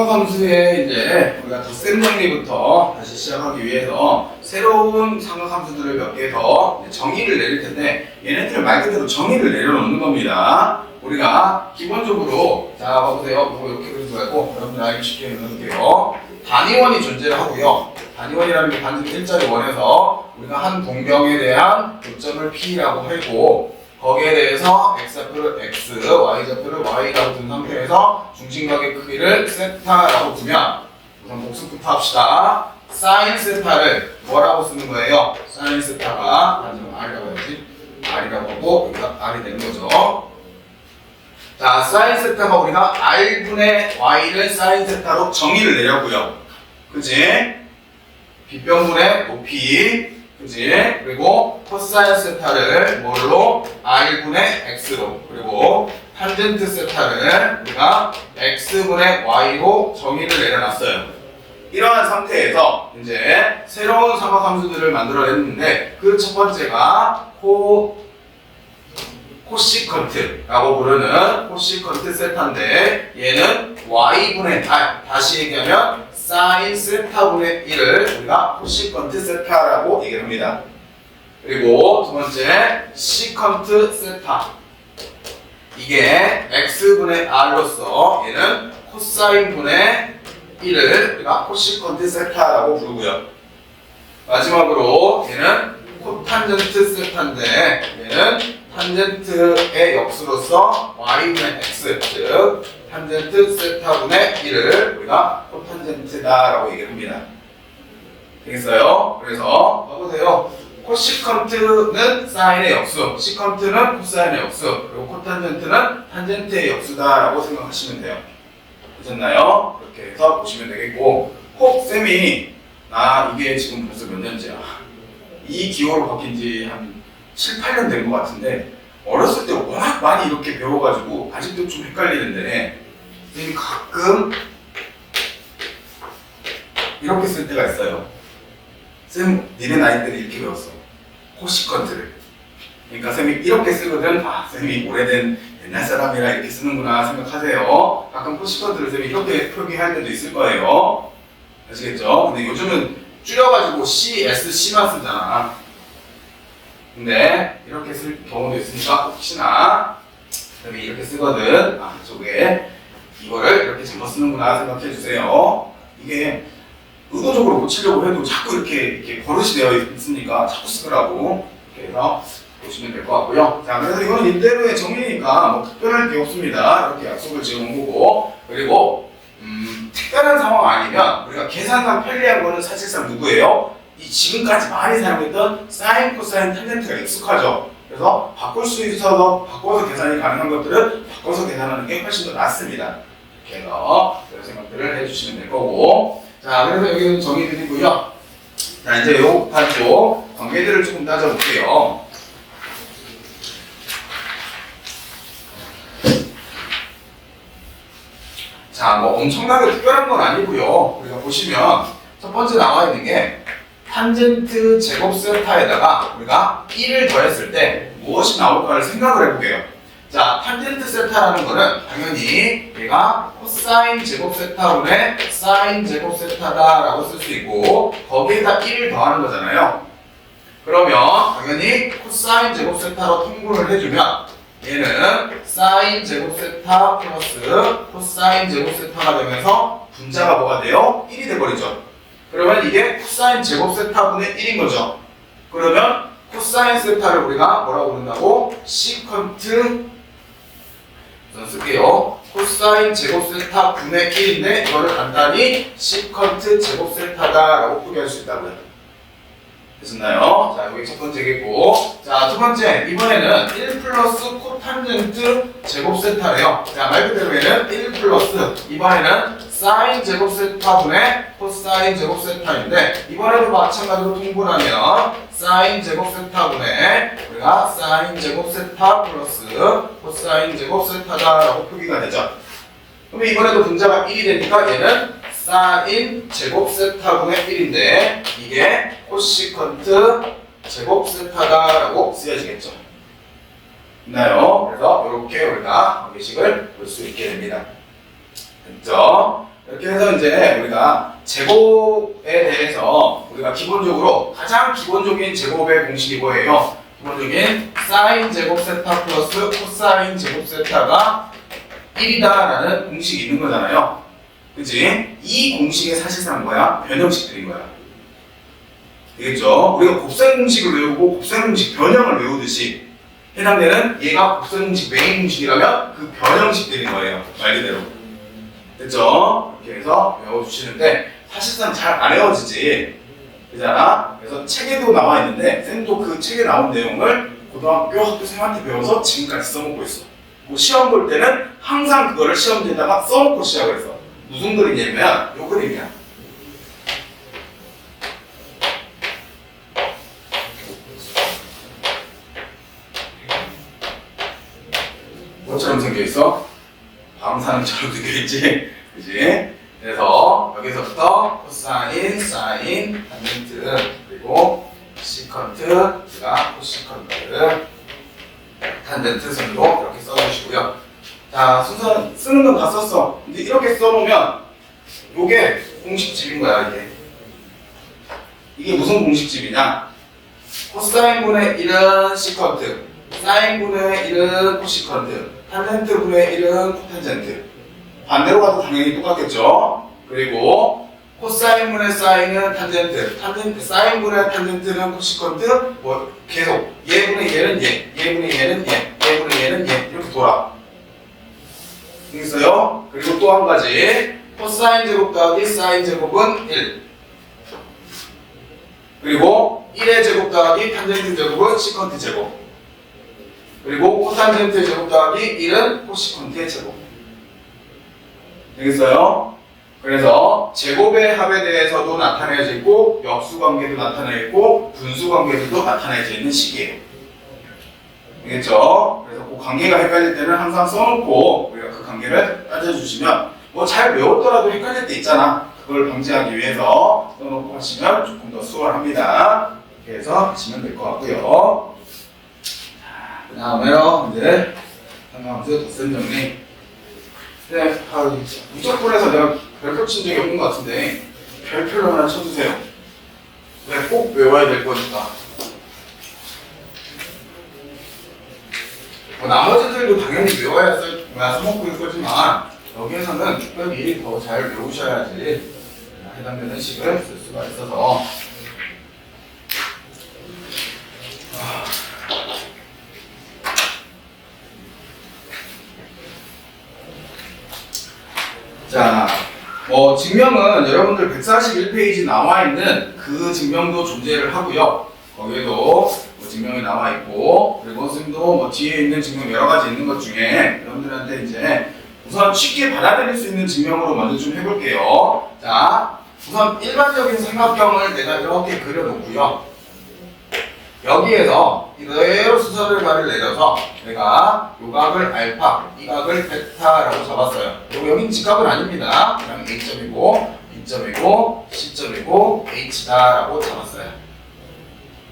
삼각함수의 이제 우리가 덧셈 정리부터 다시 시작하기 위해서 새로운 삼각함수들을 몇 개 더 정의를 내릴 텐데 얘네들을 말 그대로 정의를 내려놓는 겁니다. 우리가 기본적으로 자 봐보세요. 뭐 이렇게 그리지 말고 여러분들 알기 쉽게 해놓을게요. 단위원이 존재를 하고요. 단위원이라는 게 단지 일자리 원에서 우리가 한 동경에 대한 요점을 P라고 하고 거기에 대해서 x좌표를 x, y좌표를 y라고 둔 상태에서 중심각의 크기를 세타라고 두면 우선 복습부터 합시다. 사인 세타를 뭐라고 쓰는 거예요? 사인 세타가 반지름 r이라고 해야지. r이라고 하고 여기가 r이 되는 거죠. 자, 사인 세타가 우리가 r분의 y를 사인 세타로 정의를 내렸고요. 그지? 빗변분의 높이 그지? 그리고 코사인 세타를 뭘로? r분의 x로 그리고 탄젠트 세타를 우리가 x분의 y로 정의를 내려놨어요. 이러한 상태에서 이제 새로운 삼각함수들을 만들어냈는데 그 첫 번째가 코시컨트라고 부르는 코시컨트 세타인데 얘는 y분의 다시 얘기하면 사인 세타분의 1을 우리가 코시컨트 세타라고 얘기를 합니다. 그리고 두 번째 시컨트 세타 이게 x분의 r로서 얘는 코사인분의 1을 우리가 코시컨트 세타라고 부르고요. 마지막으로 얘는 코탄젠트 세타인데 얘는 탄젠트의 역수로서 y분의 x 즉 탄젠트 세타분의 1을 우리가 코탄젠트다라고 얘기를 합니다. 되겠어요? 그래서 봐보세요. 코시컨트는 사인의 역수, 시컨트는 코사인의 역수, 그리고 코탄젠트는 탄젠트의 역수다라고 생각하시면 돼요. 되셨나요? 그렇게 해서 보시면 되겠고 쌤이 이게 지금 벌써 몇 년째야. 이 기호로 바뀐 지 한 7, 8년 된 것 같은데 어렸을 때 워낙 많이 이렇게 배워가지고 아직도 좀 헷갈리는데 쌤이 가끔 이렇게 쓸 때가 있어요. 쌤, 니네 나이 때는 이렇게 배웠어. 코시컨트를. 그러니까 쌤이 이렇게 쓰거든. 쌤이 오래된 옛날 사람이라 이렇게 쓰는구나 생각하세요. 가끔 코시컨트를 쌤이 이렇게 표기할 때도 있을 거예요. 아시겠죠? 근데 요즘은 줄여가지고 CSC만 쓰잖아. 근데 이렇게 쓸 경우도 있으니까 혹시나 쌤이 이렇게 쓰거든. 저게 이거를 이렇게 잘못 쓰는구나 생각해 주세요. 이게 의도적으로 고치려고 해도 자꾸 이렇게 버릇이 되어 있으니까 자꾸 쓰더라고. 이렇게 해서 보시면 될 것 같고요. 자, 그래서 이거는 이대로의 정리니까 뭐 특별할 게 없습니다. 이렇게 약속을 지은 거고 그리고 특별한 상황 아니면 우리가 계산상 편리한 거는 사실상 누구예요? 이 지금까지 많이 사용했던 사인, 코사인, 탄젠트가 익숙하죠. 그래서 바꿀 수 있어서 바꿔서 계산이 가능한 것들은 바꿔서 계산하는 게 훨씬 더 낫습니다. 이렇게 해서 그런 생각들을 해주시면 될 거고 자, 그래서 여기는 정의드리고요. 자, 이제 요 단쪽 관계들을 조금 따져볼게요. 자, 뭐 엄청나게 특별한 건 아니고요. 우리가 보시면 첫 번째 나와 있는 게 탄젠트 제곱 세타에다가 우리가 1을 더했을 때 무엇이 나올까를 생각을 해볼게요. 자, 탄젠트 세타라는 거는 당연히 얘가 코사인 제곱 세타분의 사인 제곱 세타다라고 쓸 수 있고 거기에다 1을 더하는 거잖아요. 그러면 당연히 코사인 제곱 세타로 통분을 해주면 얘는 사인 제곱 세타 플러스 코사인 제곱 세타가 되면서 분자가 뭐가 돼요? 1이 돼버리죠. 그러면 이게 코사인 제곱 세타분의 1인 거죠. 그러면 코사인 세타를 우리가 뭐라고 부른다고? 시컨트 쓸게요. 코사인 제곱 세타 분의 1인데 이거를 간단히 시컨트 제곱 세타다라고 표기할 수 있다고요. 됐나요? 자, 여기 첫 번째겠고 자, 두 번째 이번에는 1 플러스 코탄젠트 제곱 세타래요. 자, 말 그대로 얘는 1 플러스 이번에는 사인 제곱 세타분의 코사인 제곱 세타인데 이번에도 마찬가지로 통분하면 사인 제곱 세타분의 우리가 사인 제곱 세타 플러스 코사인 제곱 세타다라고 표기가 되죠. 그럼 이번에도 분자가 1이 되니까 얘는 사인 제곱 세타분의 1인데 이게 코시컨트 제곱 세타다라고 쓰여지겠죠. 있나요? 그래서 이렇게 우리가 관계식을 볼 수 있게 됩니다. 됐죠? 이렇게 해서 이제 우리가 제곱에 대해서 우리가 기본적으로 가장 기본적인 제곱의 공식이 뭐예요? 기본적인 사인 제곱 세타 플러스 코사인 제곱 세타가 1이다라는 공식이 있는 거잖아요. 그치? 이 공식의 사실상 뭐야? 변형식들인 거야. 되겠죠? 우리가 곱셈 공식을 외우고 곱셈 공식 변형을 외우듯이 해당되는 얘가 곱셈 공식 메인 공식이라면 그 변형식들인 거예요. 말 그대로. 됐죠? 이렇게 해서 외워주시는데 사실상 잘 안 외워지지. 그잖아? 그래서 책에도 나와 있는데 쌤도 그 책에 나온 내용을 고등학교 학교생한테 배워서 지금까지 써먹고 있어. 뭐 시험 볼 때는 항상 그거를 시험지에다가 써놓고 시작을 했어. 무슨 그림이냐면 요 그림이야. 뭐처럼 생겨있어? 방사능처럼 생겨있지? 그지? 그래서 여기서부터 코사인, 사인, 탄젠트, 그리고 시컨트가 코시컨트, 탄젠트 순으로 이렇게 써주시고요. 자, 순서는 쓰는 건 다 썼어. 근데 이렇게 써놓으면 요게 공식집인 거야, 이게. 이게 무슨 공식집이냐? 코사인분의 1은 시컨트, 사인분의 1은 코시컨트, 탄젠트분의 1은 코탄젠트. 반대로 가도 당연히 똑같겠죠? 그리고 코사인분의 사인은 탄젠트, 사인분의 탄젠트는 코시컨트, 뭐 계속 얘분의 얘는 얘, 얘분의 얘는 얘, 얘분의 얘는 얘 이렇게 돌아. 있어요? 그리고 또 한 가지 코사인 제곱 더하기 사인 제곱은 1. 그리고 1의 제곱 더하기 탄젠트 제곱은 시컨트 제곱. 그리고 코탄젠트 제곱 더하기 1은 코시컨트의 제곱. 되겠어요? 그래서 제곱의 합에 대해서도 나타내져 있고 역수관계도 나타내 있고 분수관계도 나타내져 있는 식이에요. 되겠죠? 그래서 그 관계가 헷갈릴 때는 항상 써놓고 우리가 그 관계를 따져주시면 뭐 잘 외웠더라도 헷갈릴 때 있잖아. 그걸 방지하기 위해서 써놓고 하시면 조금 더 수월합니다. 이렇게 해서 하시면 될 것 같고요. 그 다음에요, 이제 상관함수 덧셈 정리. 네, 무적분에서 내가 별표 친 적이 없는 것 같은데 별표를 하나 쳐주세요. 네, 꼭 외워야 될 거니까. 뭐 나머지들도 당연히 외워야 써먹고 있을 거지만 여기에서는 특별히 더 잘 외우셔야지 해당되는 식을 쓸 수가 있어서. 자, 뭐 증명은 여러분들 141페이지 나와 있는 그 증명도 존재를 하고요. 거기에도 뭐 증명이 나와 있고, 그리고 선생님도 뭐 뒤에 있는 증명 여러 가지 있는 것 중에 여러분들한테 이제 우선 쉽게 받아들일 수 있는 증명으로 먼저 좀 해볼게요. 자, 우선 일반적인 삼각형을 내가 이렇게 그려놓고요. 여기에서 이대로 수선을 내려서 내가 요 각을 알파, 이 각을 베타라고 잡았어요. 여긴 직각은 아닙니다. 그냥 A점이고, B점이고, C점이고, H다라고 잡았어요.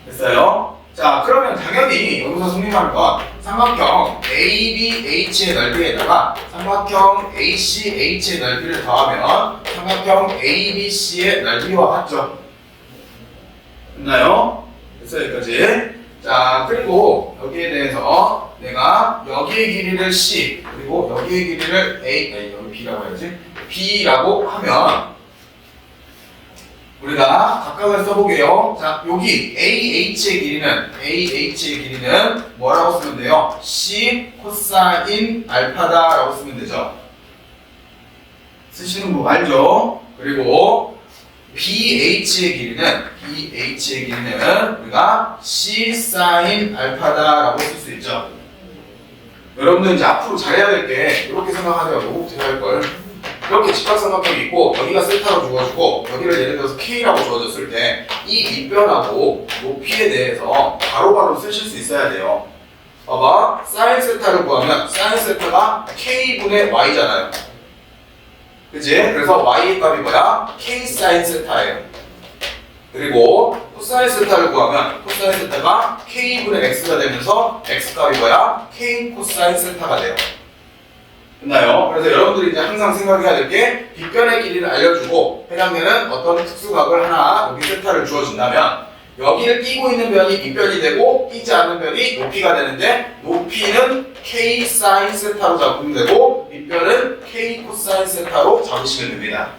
됐어요? 자, 그러면 당연히 여기서 선생님할 건 삼각형 ABH의 넓이에다가 삼각형 ACH의 넓이를 더하면 삼각형 ABC의 넓이와 같죠? 됐나요? 됐어요, 여기까지. 자, 그리고 여기에 대해서 내가 여기의 길이를 C, 그리고 여기의 길이를 A, 여기 B라고 해야지. B라고 하면 우리가 각각을 써보게요. 자, 여기 AH의 길이는 뭐라고 쓰면 돼요? C 코사인 알파다라고 쓰면 되죠. 쓰시는 거 알죠? 그리고 BH의 길이는 우리가 C 사인 알파다라고 쓸 수 있죠. 여러분들 이제 앞으로 잘해야 될 게 이렇게 생각하세요. 잘할 걸. 이렇게 직각삼각형이 있고 여기가 세타로 주어지고 여기를 예를 들어서 K라고 주어졌을 때 이 밑변하고 높이에 대해서 바로바로 쓰실 수 있어야 돼요. 봐봐, 사인 세타를 구하면 사인 세타가 K분의 Y잖아요. 그치? 그래서 Y의 값이 뭐야? K 사인 세타예요. 그리고 코사인 세타를 구하면 코사인 세타가 K분의 X가 되면서 X 값이 뭐야? K 코사인 세타가 돼요. 됐나요? 그래서 여러분들이 이제 항상 생각해야 될 게 빗변의 길이를 알려주고 해당되는 어떤 특수각을 하나 여기 세타를 주어준다면 여기를 끼고 있는 변이 빗변이 되고 끼지 않는 변이 높이가 되는데 높이는 K 사인 세타로 잡으면 되고 빗변은 K 코사인 세타로 잡으시면 됩니다.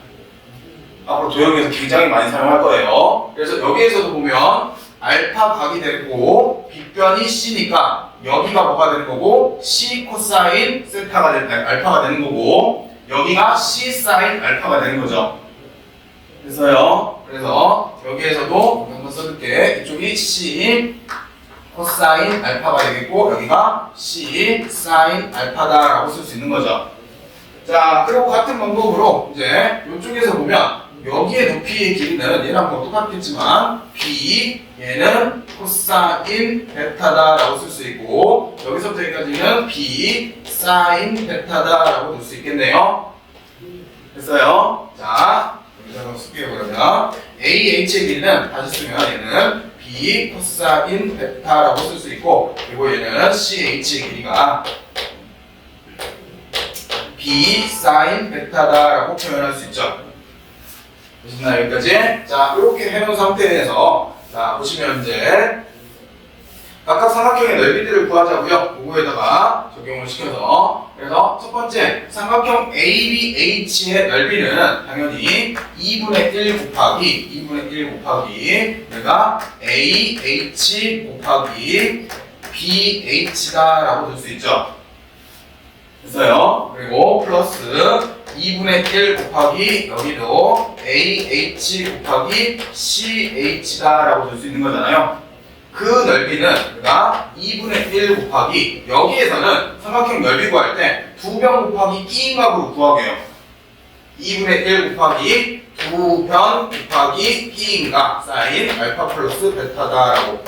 앞으로 도형에서 굉장히 많이 사용할 거예요. 그래서 여기에서도 보면 알파 각이 되고 빗변이 C니까 여기가 뭐가 되는 거고 C 코사인 세타가 알파가 되는 거고 여기가 C 사인 알파가 되는 거죠. 그래서 여기에서도 한번 써줄게. 이쪽이 C 코사인 알파가 되겠고 여기가 C 사인 알파다라고 쓸 수 있는 거죠. 자, 그리고 같은 방법으로 이제 이쪽에서 보면 여기의 높이의 길이는 얘랑 뭐 똑같겠지만 B 얘는 코사인 베타다라고 쓸 수 있고 여기서부터 여기까지는 B 사인 베타다라고 넣을 수 있겠네요. 됐어요? 자, 여기서 한번 쓸게요. 그러면 AH의 길이는 다시 쓰면 얘는 B 코사인 베타라고 쓸 수 있고 그리고 얘는 CH의 길이가 B 사인 베타다라고 표현할 수 있죠. 보시나요? 여기까지? 자, 이렇게 해놓은 상태에서 자, 보시면 이제 각각 삼각형의 넓이들을 구하자고요. 그거에다가 적용을 시켜서 그래서 첫 번째 삼각형 ABH의 넓이는 당연히 2분의 1 곱하기 내가 AH 곱하기 BH다라고 될 수 있죠. 됐어요? 그리고 플러스 2분의 1 곱하기 여기도 AH 곱하기 CH다라고 될 수 있는 거잖아요. 그 넓이는 우리가 2분의 1 곱하기 여기에서는 삼각형 넓이 구할 때 두 변 곱하기 끼임각으로 구하게요. 2분의 1 곱하기 두 변 곱하기 끼임각 사인 알파 플러스 베타다라고.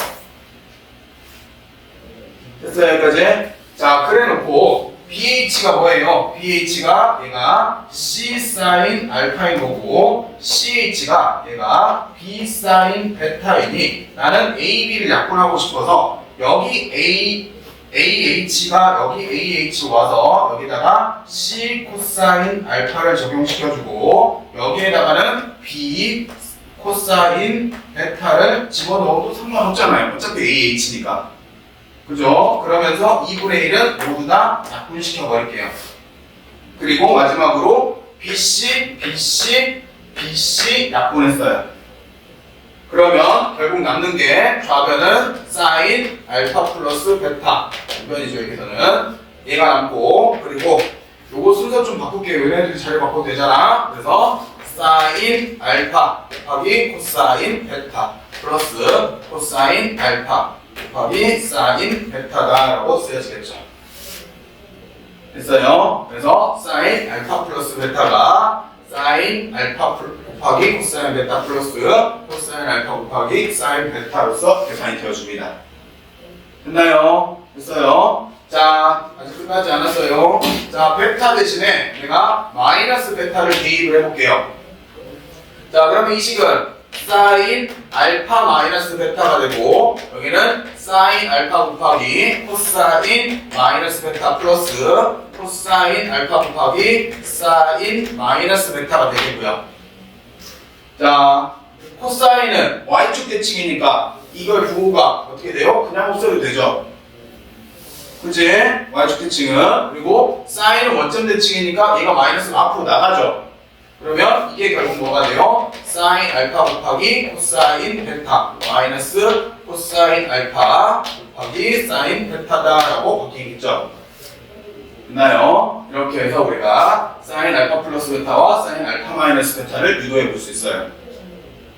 됐어요? 여기까지? 자, 그래 놓고 BH가 뭐예요? BH가 얘가 C 사인 알파인 거고 CH가 얘가 B 사인 베타이니 나는 AB를 약분하고 싶어서 여기 AH가 여기 AH 와서 여기다가 C 코사인 알파를 적용시켜주고 여기에다가는 B 코사인 베타를 집어넣어도 상관없잖아요. 어차피 AH니까. 그죠? 그러면서 2분의 1은 모두 다 약분시켜 버릴게요. 그리고 마지막으로 BC, BC, BC 약분했어요. 그러면 결국 남는 게 좌변은 사인 알파 플러스 베타 좌변이죠. 여기서는 얘가 남고 그리고 요거 순서 좀 바꿀게요. 얘네들이 자리 바꿔도 되잖아. 그래서 사인 알파 곱하기 코사인 베타 플러스 코사인 알파 곱하기 사인 베타다라고 쓰여지겠죠. 됐어요? 그래서 사인 알파 플러스 베타가 사인 알파 곱하기 코사인 베타 플러스 코사인 알파 곱하기 사인 베타로서 계산이 되어줍니다. 됐나요? 됐어요? 자, 아직 끝나지 않았어요. 자, 베타 대신에 내가 마이너스 베타를 대입을 해볼게요. 자, 그러면 이 식은 사인 알파 마이너스 베타가 되고 여기는 사인 알파 곱하기 코사인 마이너스 베타 플러스 코사인 알파 곱하기 사인 마이너스 베타가 되겠고요. 자, 코사인은 y축 대칭이니까 이걸 부호가 어떻게 돼요? 그냥 없어도 되죠. 그치? y축 대칭은. 그리고 사인은 원점 대칭이니까 얘가 마이너스가 앞으로 나가죠. 그러면 이게 결국 뭐가 돼요? 사인 알파 곱하기 코사인 베타 마이너스 코사인 알파 곱하기 사인 베타다라고 바뀌겠죠. 됐나요? 이렇게 해서 우리가 사인 알파 플러스 베타와 사인 알파 마이너스 베타를 유도해 볼 수 있어요.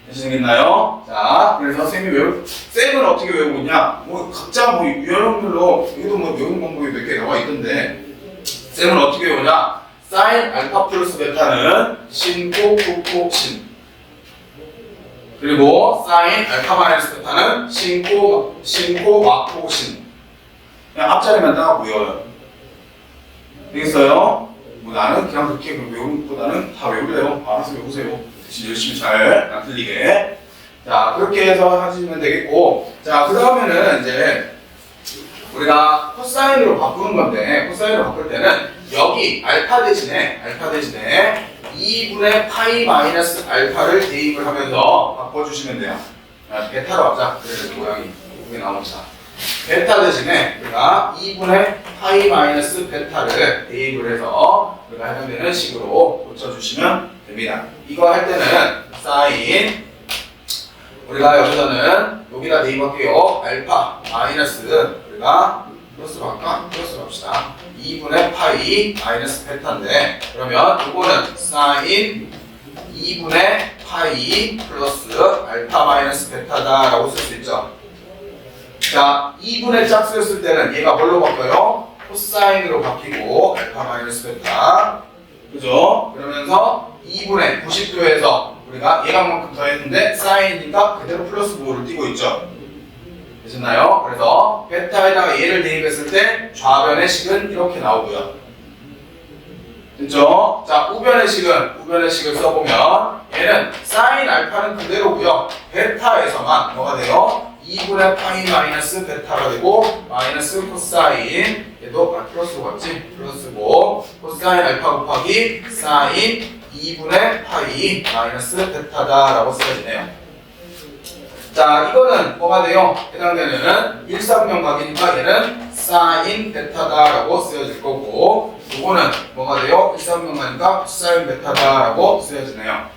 되시겠나요? 자, 그래서 쌤은 어떻게 외우고 있냐? 뭐 각자 뭐 유형별로 여기도 뭐 외우는 방법이 몇 개 나와 있던데 쌤은 어떻게 외우냐? 사인 알파 플러스 베타는 신고, 곱고, 신. 그리고 사인 알파 마이너스 베타는 신고, 막고, 신. 그냥 앞자리만 딱 외워요. 되겠어요? 뭐 나는 그냥 그렇게 외우는 것보다는 다 외우래요. 알아서 외우세요. 대신 열심히 잘 안 틀리게. 자, 그렇게 해서 하시면 되겠고. 자, 그 다음에는 이제 우리가 코사인으로 바꾸는 건데 코사인으로 바꿀 때는 여기 알파 대신에 2분의 파이 마이너스 알파를 대입을 하면서 바꿔주시면 돼요. 베타로 하자. 그래서 모양이 이게 나옵니다. 베타 대신에 우리가 2분의 파이 마이너스 베타를 대입을 해서 우리가 해당되는 식으로 고쳐주시면 됩니다. 이거 할 때는 사인 우리가 여기서는 여기다 대입할게요. 알파 마이너스 우리가 플러스로 할까? 플러스로 합시다. 2분의 파이 마이너스 베타인데 그러면 이거는 사인 2분의 파이 플러스 알파 마이너스 베타다라고 쓸 수 있죠. 자, 2분의 짝수였을 때는 얘가 뭘로 바뀌어요? 코사인으로 바뀌고 알파 마이너스 베타 그죠? 그러면서 2분의 90도에서 우리가 얘가만큼 더했는데 사인이니까 그대로 플러스 5를 띄고 있죠. 되셨나요? 그래서 베타에다가 얘를 대입했을 때 좌변의 식은 이렇게 나오고요. 됐죠? 자, 우변의 식을 써보면 얘는 사인 알파는 그대로고요. 베타에서만 뭐가 돼요? 2분의 파이 마이너스 베타가 되고 마이너스 코사인 얘도 플러스로 갔지? 플러스고 코사인 알파 곱하기 사인 2분의 파이 마이너스 베타다라고 쓰여지네요. 자, 이거는 뭐가 돼요? 해당되는 일삼면각이니까 얘는 사인 베타다라고 쓰여질 거고 이거는 뭐가 돼요? 일삼면각이니까 사인 베타다라고 쓰여지네요.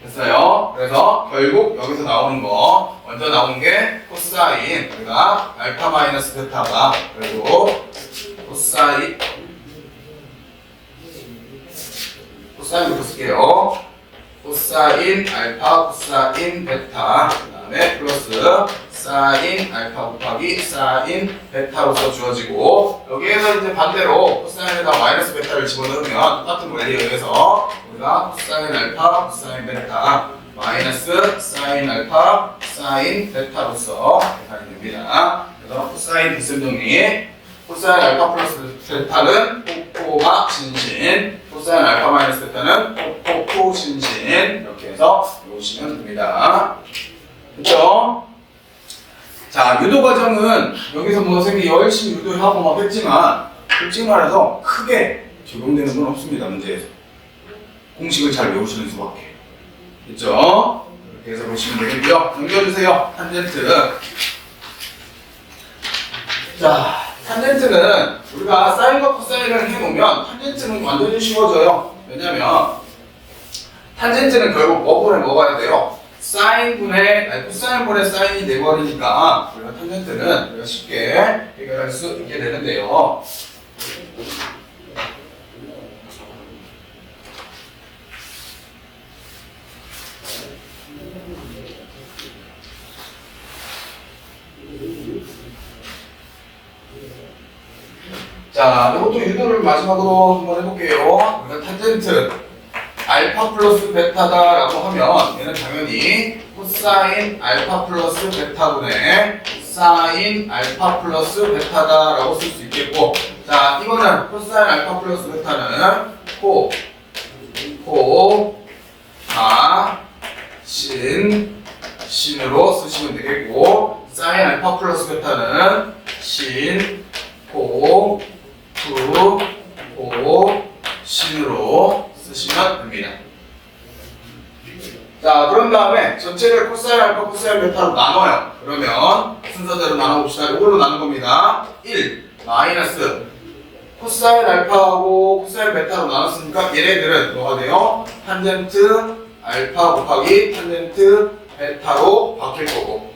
됐어요? 그래서 결국 여기서 나오는 거 먼저 나온 게 코사인 우리가 알파 마이너스 베타가 그리고 코사인부터 쓸게요. 코사인 알파 코사인 베타 그 다음에 플러스 사인 알파 곱하기 사인 베타로서 주어지고 여기에서 이제 반대로 코사인에다 마이너스 베타를 집어넣으면 똑같은 원리에 의해서 우리가 코사인 알파 코사인 베타 마이너스 사인 알파 사인 베타로서 계산이 됩니다. 그래서 코사인 빗셈 정리 코사인 알파 플러스 베타는 코코가 진신 코사인 알파 마이너스 베타는 코코 진신 이렇게 해서 외우시면 됩니다. 그쵸? 자, 유도 과정은 여기서 뭐 선생님이 열심히 유도하고 막 했지만 솔직히 말해서 크게 적용되는 건 없습니다. 문제에서 공식을 잘 외우시는 수밖에. 그쵸? 이렇게 해서 보시면 되겠고요. 넘겨주세요. 탄젠트. 자, 탄젠트는 우리가 사인과 코사인을 해놓으면 탄젠트는 완전히 쉬워져요. 왜냐면 탄젠트는 결국 뭐분에 먹어야 돼요? 코사인분의 사인이 돼버리니까 우리가 탄젠트는 우리가 쉽게 해결할 수 있게 되는데요. 자, 이것도 유도를 마지막으로 한번 해볼게요. 우리가 탄젠트 알파 플러스 베타다라고 하면 얘는 당연히 코사인 알파 플러스 베타분의 사인 알파 플러스 베타다라고 쓸 수 있겠고 자, 이거는 코사인 알파 플러스 베타는 신으로 쓰시면 되겠고 사인 알파 플러스 베타는 신으로 쓰시면 됩니다. 자, 그런 다음에 전체를 코사인 알파 코사인 베타로 나눠요. 그러면 순서대로 나눠봅시다. 이걸로 나눈 겁니다. 1 마이너스 코사인 알파하고 코사인 베타로 나눴으니까 얘네들은 뭐가 돼요? 탄젠트 알파 곱하기 탄젠트 베타로 바뀔 거고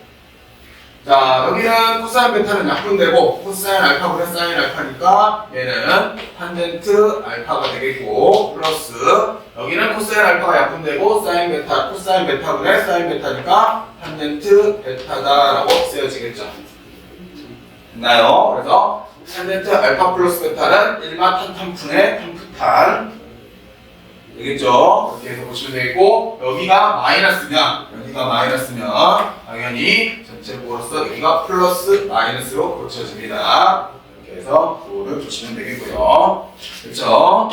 자, 여기는 코사인 베타는 약분되고 코사인 알파분의 사인 알파니까 얘는 탄젠트 알파가 되겠고 플러스 여기는 코사인 알파가 약분되고 사인 베타, 코사인 베타분의 사인 베타니까 탄젠트 베타다라고 쓰여지겠죠. 됐나요? 그래서 탄젠트 알파 플러스 베타는 일마탄탄푼의 탄푸탄 되겠죠? 이렇게 해서 보시면 되겠고 여기가 마이너스면 당연히 전체부호로서 여기가 플러스 마이너스로 고쳐집니다. 이렇게 해서 부호를 주시면 되겠고요. 그렇죠?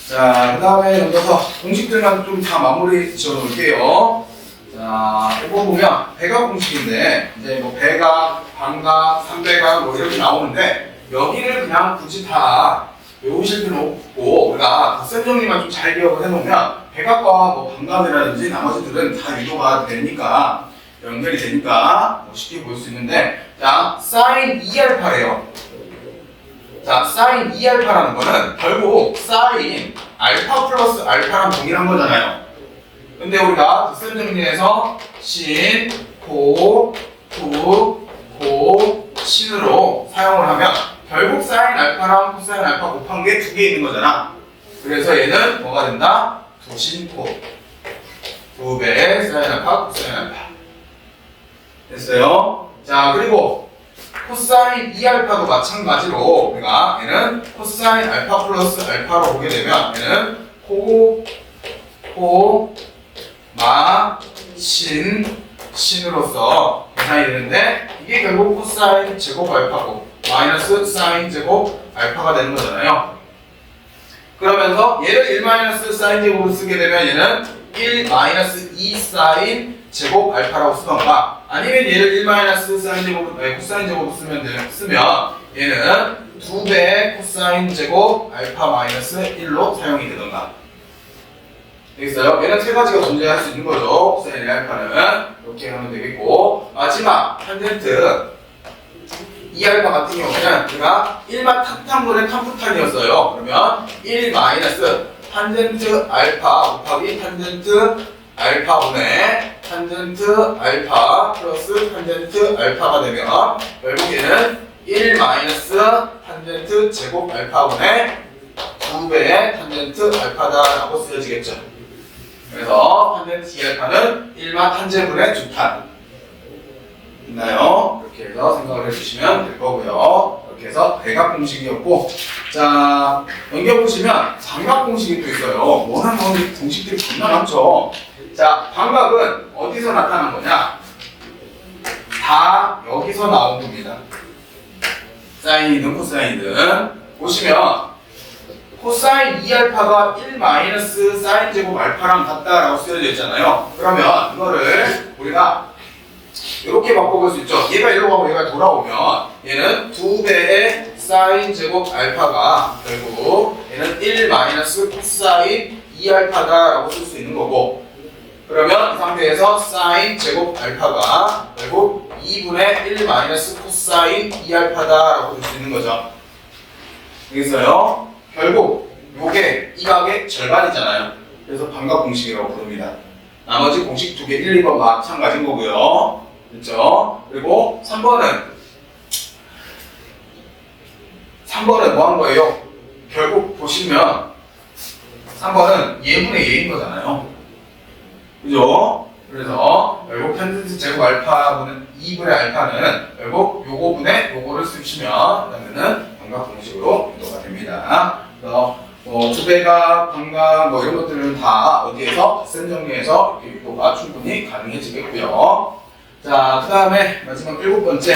자, 그 다음에 넘겨서 공식들만 좀 다 마무리 지어 놓을게요. 자, 자, 이거 보면 배각 공식인데 이제 뭐 배각, 반각, 삼배각 뭐 이렇게 나오는데 여기를 그냥 굳이 다 외우실 필요 없고 우리가 덧셈 정리만 좀 잘 기억을 해놓으면 배각과 뭐 반각이라든지 나머지들은 다 유도가 되니까 연결이 되니까 쉽게 볼 수 있는데 자, sin 2알파래요. 자, sin 2알파라는 거는 결국 sin 알파 플러스 알파랑 동일한 거잖아요. 근데 우리가 덧셈 정리해서 신, 고, 구, 고, 신으로 사용을 하면 결국 sin 알파랑 코사인 알파 곱한 게 두 개 있는 거잖아. 그래서 얘는 뭐가 된다? 두신코. 두 배의 sin 알파, 코사인 알파. 됐어요? 자, 그리고 코사인 2알파도 마찬가지로 우리가 얘는 코사인 알파 플러스 알파로 보게 되면 얘는 코, 마, 신으로서 계산이 되는데 이게 결국 코사인 제곱 알파고 마이너스 사인 제곱 알파가 되는 거잖아요. 그러면서 얘를 1 마이너스 사인 제곱으로 쓰게 되면 얘는 1 마이너스 2 사인 제곱 알파라고 쓰던가 아니면 얘를 1 마이너스 사인 제곱, 코사인 제곱으로 쓰면 얘는 2배의 코사인 제곱 알파 마이너스 1로 사용이 되던가. 되겠어요? 얘는 세 가지가 존재할 수 있는 거죠. 코사인 알파는 이렇게 하면 되겠고 마지막 탄젠트 2알파 같은 경우는 우리가 1만 탑탄분의 탑부탄이었어요. 그러면 1 마이너스 탄젠트 알파 곱하기 탄젠트 알파분의 탄젠트 알파 플러스 탄젠트 알파가 되면 결국에는 1 마이너스 탄젠트 제곱 알파분의 2배의 탄젠트 알파다라고 쓰여지겠죠. 그래서 탄젠트 2알파는 1만 탄제분의 주탄 있나요? 이렇게 해서 생각을 해주시면 될 거고요. 이렇게 해서 배각 공식이었고 자, 넘겨보시면 반각 공식이 또 있어요. 워낙 공식들이 겁나 많죠. 자, 반각은 어디서 나타난 거냐? 다 여기서 나온 겁니다. 사인이든 코사인이든 보시면 코사인 2알파가 1 마이너스 사인 제곱 알파랑 같다라고 쓰여져 있잖아요. 그러면 이거를 우리가 이렇게 바꿔볼 수 있죠. 얘가 이리로 가고 얘가 돌아오면 얘는 2배의 사인 제곱 알파가 결국 얘는 1 마이너스 코사인 2알파다라고 쓸 수 있는 거고 그러면 이 상태에서 사인 제곱 알파가 결국 2분의 1 마이너스 코사인 2알파다라고 볼 수 있는 거죠. 알겠어요? 결국 요게 이 각의 절반이잖아요. 그래서 반각 공식이라고 부릅니다. 나머지 공식 두 개 1, 2번 마찬가지인 거고요. 그렇죠? 그리고 3번은 뭐 한 거예요? 결국 보시면 3번은 예분의 예인 거잖아요. 그죠? 그래서 결국 탄젠트 제곱 알파분은 2분의 알파는 결국 요거분의 요거를 쓰시면 그러면은 반각 공식으로 유도가 됩니다. 그래서 뭐 주배각, 반각 뭐 이런 것들은 다 어디에서 덧셈 정리해서 이렇게 유도가 충분히 가능해지겠고요. 자, 그 다음에 마지막 7번째.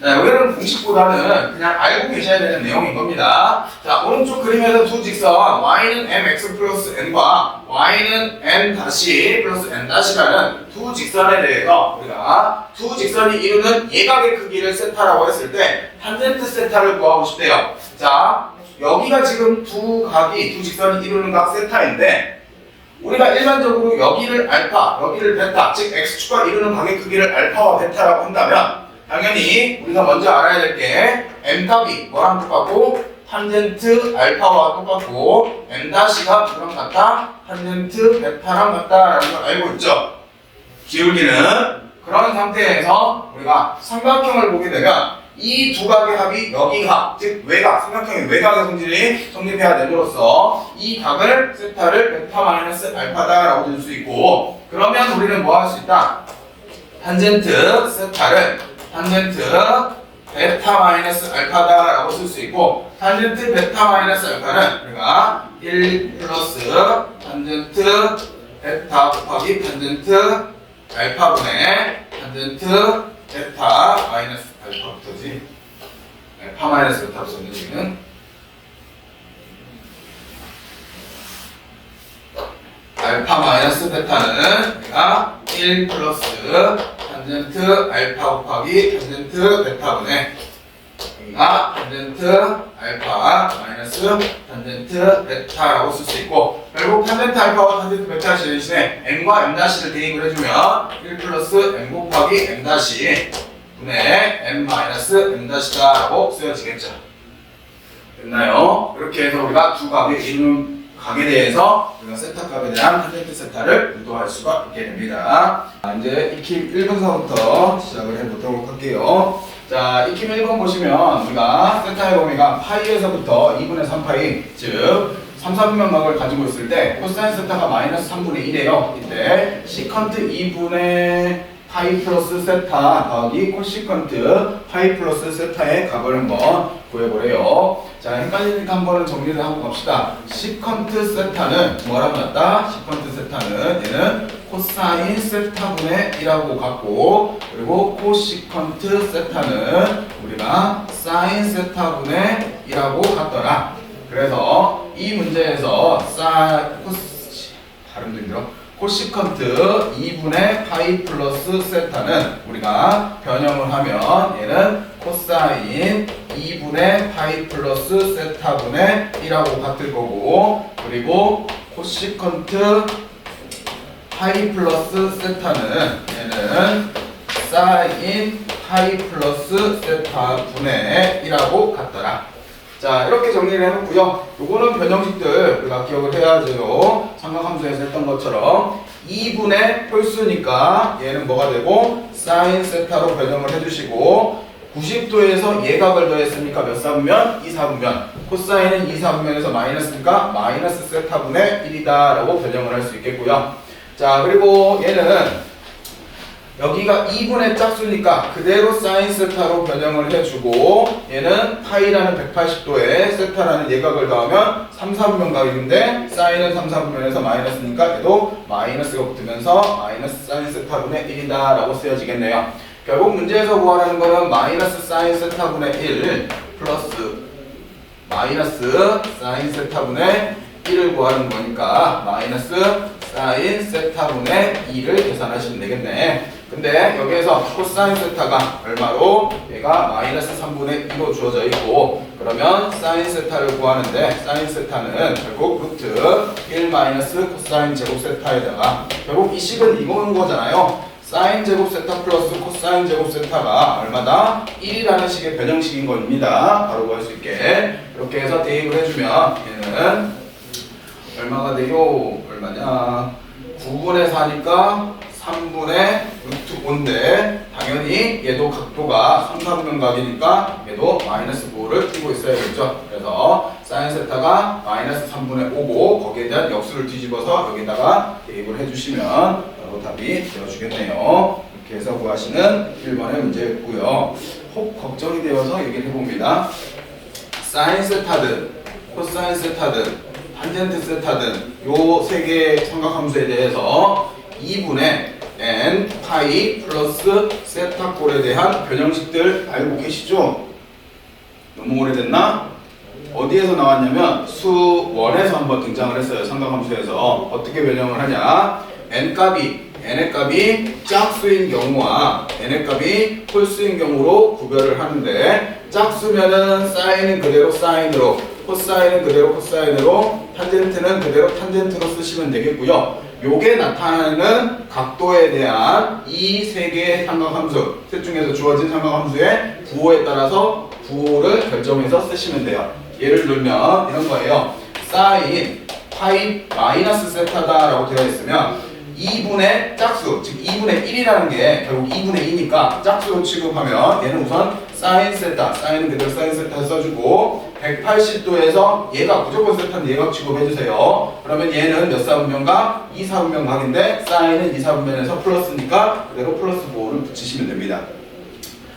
자, 여기는 공식보다는 그냥 알고 계셔야 되는 내용인 겁니다. 자, 오른쪽 그림에서 두 직선 y는 mx 플러스 n과 y는 n 다시 플러스 n 다시라는 두 직선에 대해서 우리가 두 직선이 이루는 예각의 크기를 세타라고 했을 때 탄젠트 세타를 구하고 싶대요. 자, 여기가 지금 두 직선이 이루는 각 세타인데 우리가 일반적으로 여기를 알파, 여기를 베타, 즉 x축과 이루는 각의 크기를 알파와 베타라고 한다면 당연히 우리가 먼저 알아야 될 게 m값이 뭐랑 똑같고 탄젠트 알파와 똑같고 m-가 뭐랑 같다? 탄젠트 베타랑 같다라는 걸 알고 있죠. 기울기는 그런 상태에서 우리가 삼각형을 보게 되면 이 두 각의 합이 여기각, 즉 외각, 삼각형의 외각의 성질이 성립해야 됨으로써 이 각을 세타를 베타 마이너스 알파다라고 될 수 있고 그러면 우리는 뭐 할 수 있다? 탄젠트 세타를 탄젠트 베타 마이너스 알파다라고 쓸 수 있고 탄젠트 베타 마이너스 알파는 우리가 1 플러스 탄젠트 베타 곱하기 탄젠트 알파분의 탄젠트 베타 마이너스 알파부터지 파 마이너스 베타로 썼는 지금 알파 마이너스 베타는 우리가 1 플러스 탄젠트 알파 곱하기 탄젠트 베타분의 여기가 탄젠트 알파 마이너스 탄젠트 베타라고 쓸 수 있고, 결국 탄젠트 알파와 탄젠트 베타 대신에 m과 m-를 대입을 해주면 1 플러스 m 곱하기 m- 분의 m 마이너스 m-라고 쓰여지겠죠. 됐나요? 이렇게 해서 우리가 두 값의 이름 각에 대해서 우리가 세타 값에 대한 탄젠트 세타를 유도할 수가 있게 됩니다. 이제 익힘 1분서부터 시작을 해보도록 할게요. 자, 익힘 1번 보시면 우리가 세타의 범위가 파이에서부터 2분의 3파이, 즉 3, 4분면각을 가지고 있을 때 코사인 세타가 마이너스 3분의 1이에요. 이때 시컨트 2분의 파이 플러스 세타 더하기 코시컨트 파이 플러스 세타의 값을 한번 구해보래요. 자, 헷갈리니까 한 번은 정리를 하고 갑시다. 시컨트 세타는 뭐라고 났다? 시컨트 세타는 얘는 코사인 세타분의 1하고 같고, 그리고 코시컨트 세타는 우리가 사인 세타분의 1하고 같더라. 그래서 이 문제에서 발음도 힘들어. 코시컨트 2분의 파이 플러스 세타는 우리가 변형을 하면 얘는 코사인 2분의 파이 플러스 세타분의 1하고 같을 거고, 그리고 코시컨트 파이 플러스 세타는 얘는 사인 파이 플러스 세타분의 1하고 같더라. 자, 이렇게 정리를 해놓고요. 요거는 변형식들 우리가 기억을 해야죠. 삼각함수에서 했던 것처럼 2분의 홀수니까 얘는 뭐가 되고 사인 세타로 변형을 해주시고, 90도에서 예각을 더했으니까 몇 사분면? 2사분면. 코사인은 2사분면에서 마이너스니까 마이너스 세타분의 1이다 라고 변형을 할 수 있겠고요. 자, 그리고 얘는 여기가 2분의 짝수니까 그대로 사인 세타로 변형을 해주고, 얘는 파이라는 180도에 세타라는 예각을 더하면 3, 4분면 각인데 사인은 3, 4분면에서 마이너스니까 얘도 마이너스가 붙으면서 마이너스 사인 세타분의 1이다 라고 쓰여지겠네요. 결국 문제에서 구하라는 거는 마이너스 사인 세타분의 1 플러스 마이너스 사인 세타분의 1을 구하는 거니까 마이너스 사인 세타분의 2를 계산하시면 되겠네. 근데 여기에서 코사인 세타가 얼마로? 얘가 마이너스 3분의 2로 주어져 있고, 그러면 사인 세타를 구하는데 사인 세타는 결국 루트 1 마이너스 코사인 제곱 세타에다가 결국 이 식은 이거는 거잖아요. 사인 제곱 세타 플러스 코사인 제곱 세타가 얼마다? 1이라는 식의 변형식인 겁니다. 바로 구할 수 있게. 이렇게 해서 대입을 해주면 얘는 얼마가 돼요? 얼마냐? 9분의 4니까 3분의 루트 5인데 당연히 얘도 각도가 3, 4분면 각이니까 얘도 마이너스 9를 띄고 있어야겠죠. 그래서 사인 세타가 마이너스 3분의 5고 거기에 대한 역수를 뒤집어서 여기다가 대입을 해주시면 바로 답이 되어주겠네요. 이렇게 해서 구하시는 1번의 문제였고요. 혹 걱정이 되어서 얘기를 해봅니다. 사인 세타든 코사인 세타든 탄젠트 세타든 요 세 개의 삼각함수에 대해서 2분의 n 파이 플러스 세타꼴에 대한 변형식들 알고 계시죠? 너무 오래됐나? 어디에서 나왔냐면 수1에서 한번 등장을 했어요. 삼각함수에서. 어떻게 변형을 하냐? n의 값이 짝수인 경우와 n의 값이 홀수인 경우로 구별을 하는데, 짝수면은 사인은 그대로 사인으로, 코사인은 그대로 코사인으로, 탄젠트는 그대로 탄젠트로 쓰시면 되겠고요. 요게 나타나는 각도에 대한 이 세 개의 삼각함수, 셋 중에서 주어진 삼각함수의 부호에 따라서 부호를 결정해서 쓰시면 돼요. 예를 들면 이런 거예요. 사인 파이 마이너스 세타다라고 되어 있으면 2분의 짝수, 즉 2분의 1이라는 게 결국 2분의 2니까 짝수로 취급하면 얘는 우선 사인 세타, 사인은 그대로 사인 세타 써주고, 180도에서 얘가 무조건 세타인데 얘가 취급해주세요. 그러면 얘는 몇 사분면각? 2사분면각인데 사인은 2사분면에서 플러스니까 그대로 플러스 5를 붙이시면 됩니다.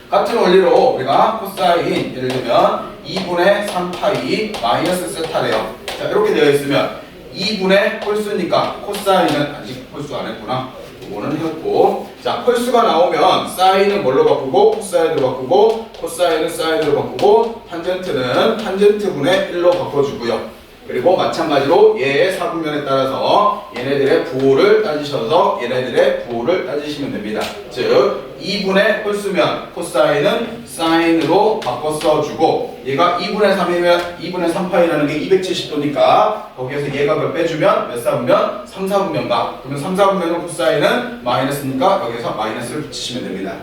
같은 원리로 우리가 코사인, 예를 들면 2분의 3파이 마이너스 세타래요. 자, 이렇게 되어 있으면 2분의 홀수니까 코사인은 아직 홀수 안 했구나. 이거는 했고, 자, 홀수가 나오면 사인은 뭘로 바꾸고 코사인으로 바꾸고, 코사인은 사인으로 바꾸고, 탄젠트는 탄젠트분의 1로 바꿔주고요. 그리고 마찬가지로 얘의 사분면에 따라서 얘네들의 부호를 따지셔서 얘네들의 부호를 따지시면 됩니다. 즉 2분의 홀수면 코사인은 사인으로 바꿔 써주고 얘가 2분의 3이면 2분의 3파이라는 게 270도니까 거기에서 얘가 몇 빼주면 몇 사분면? 3, 4분면가. 그러면 3, 4분면은 코사인은 마이너스니까 여기서 마이너스를 붙이시면 됩니다.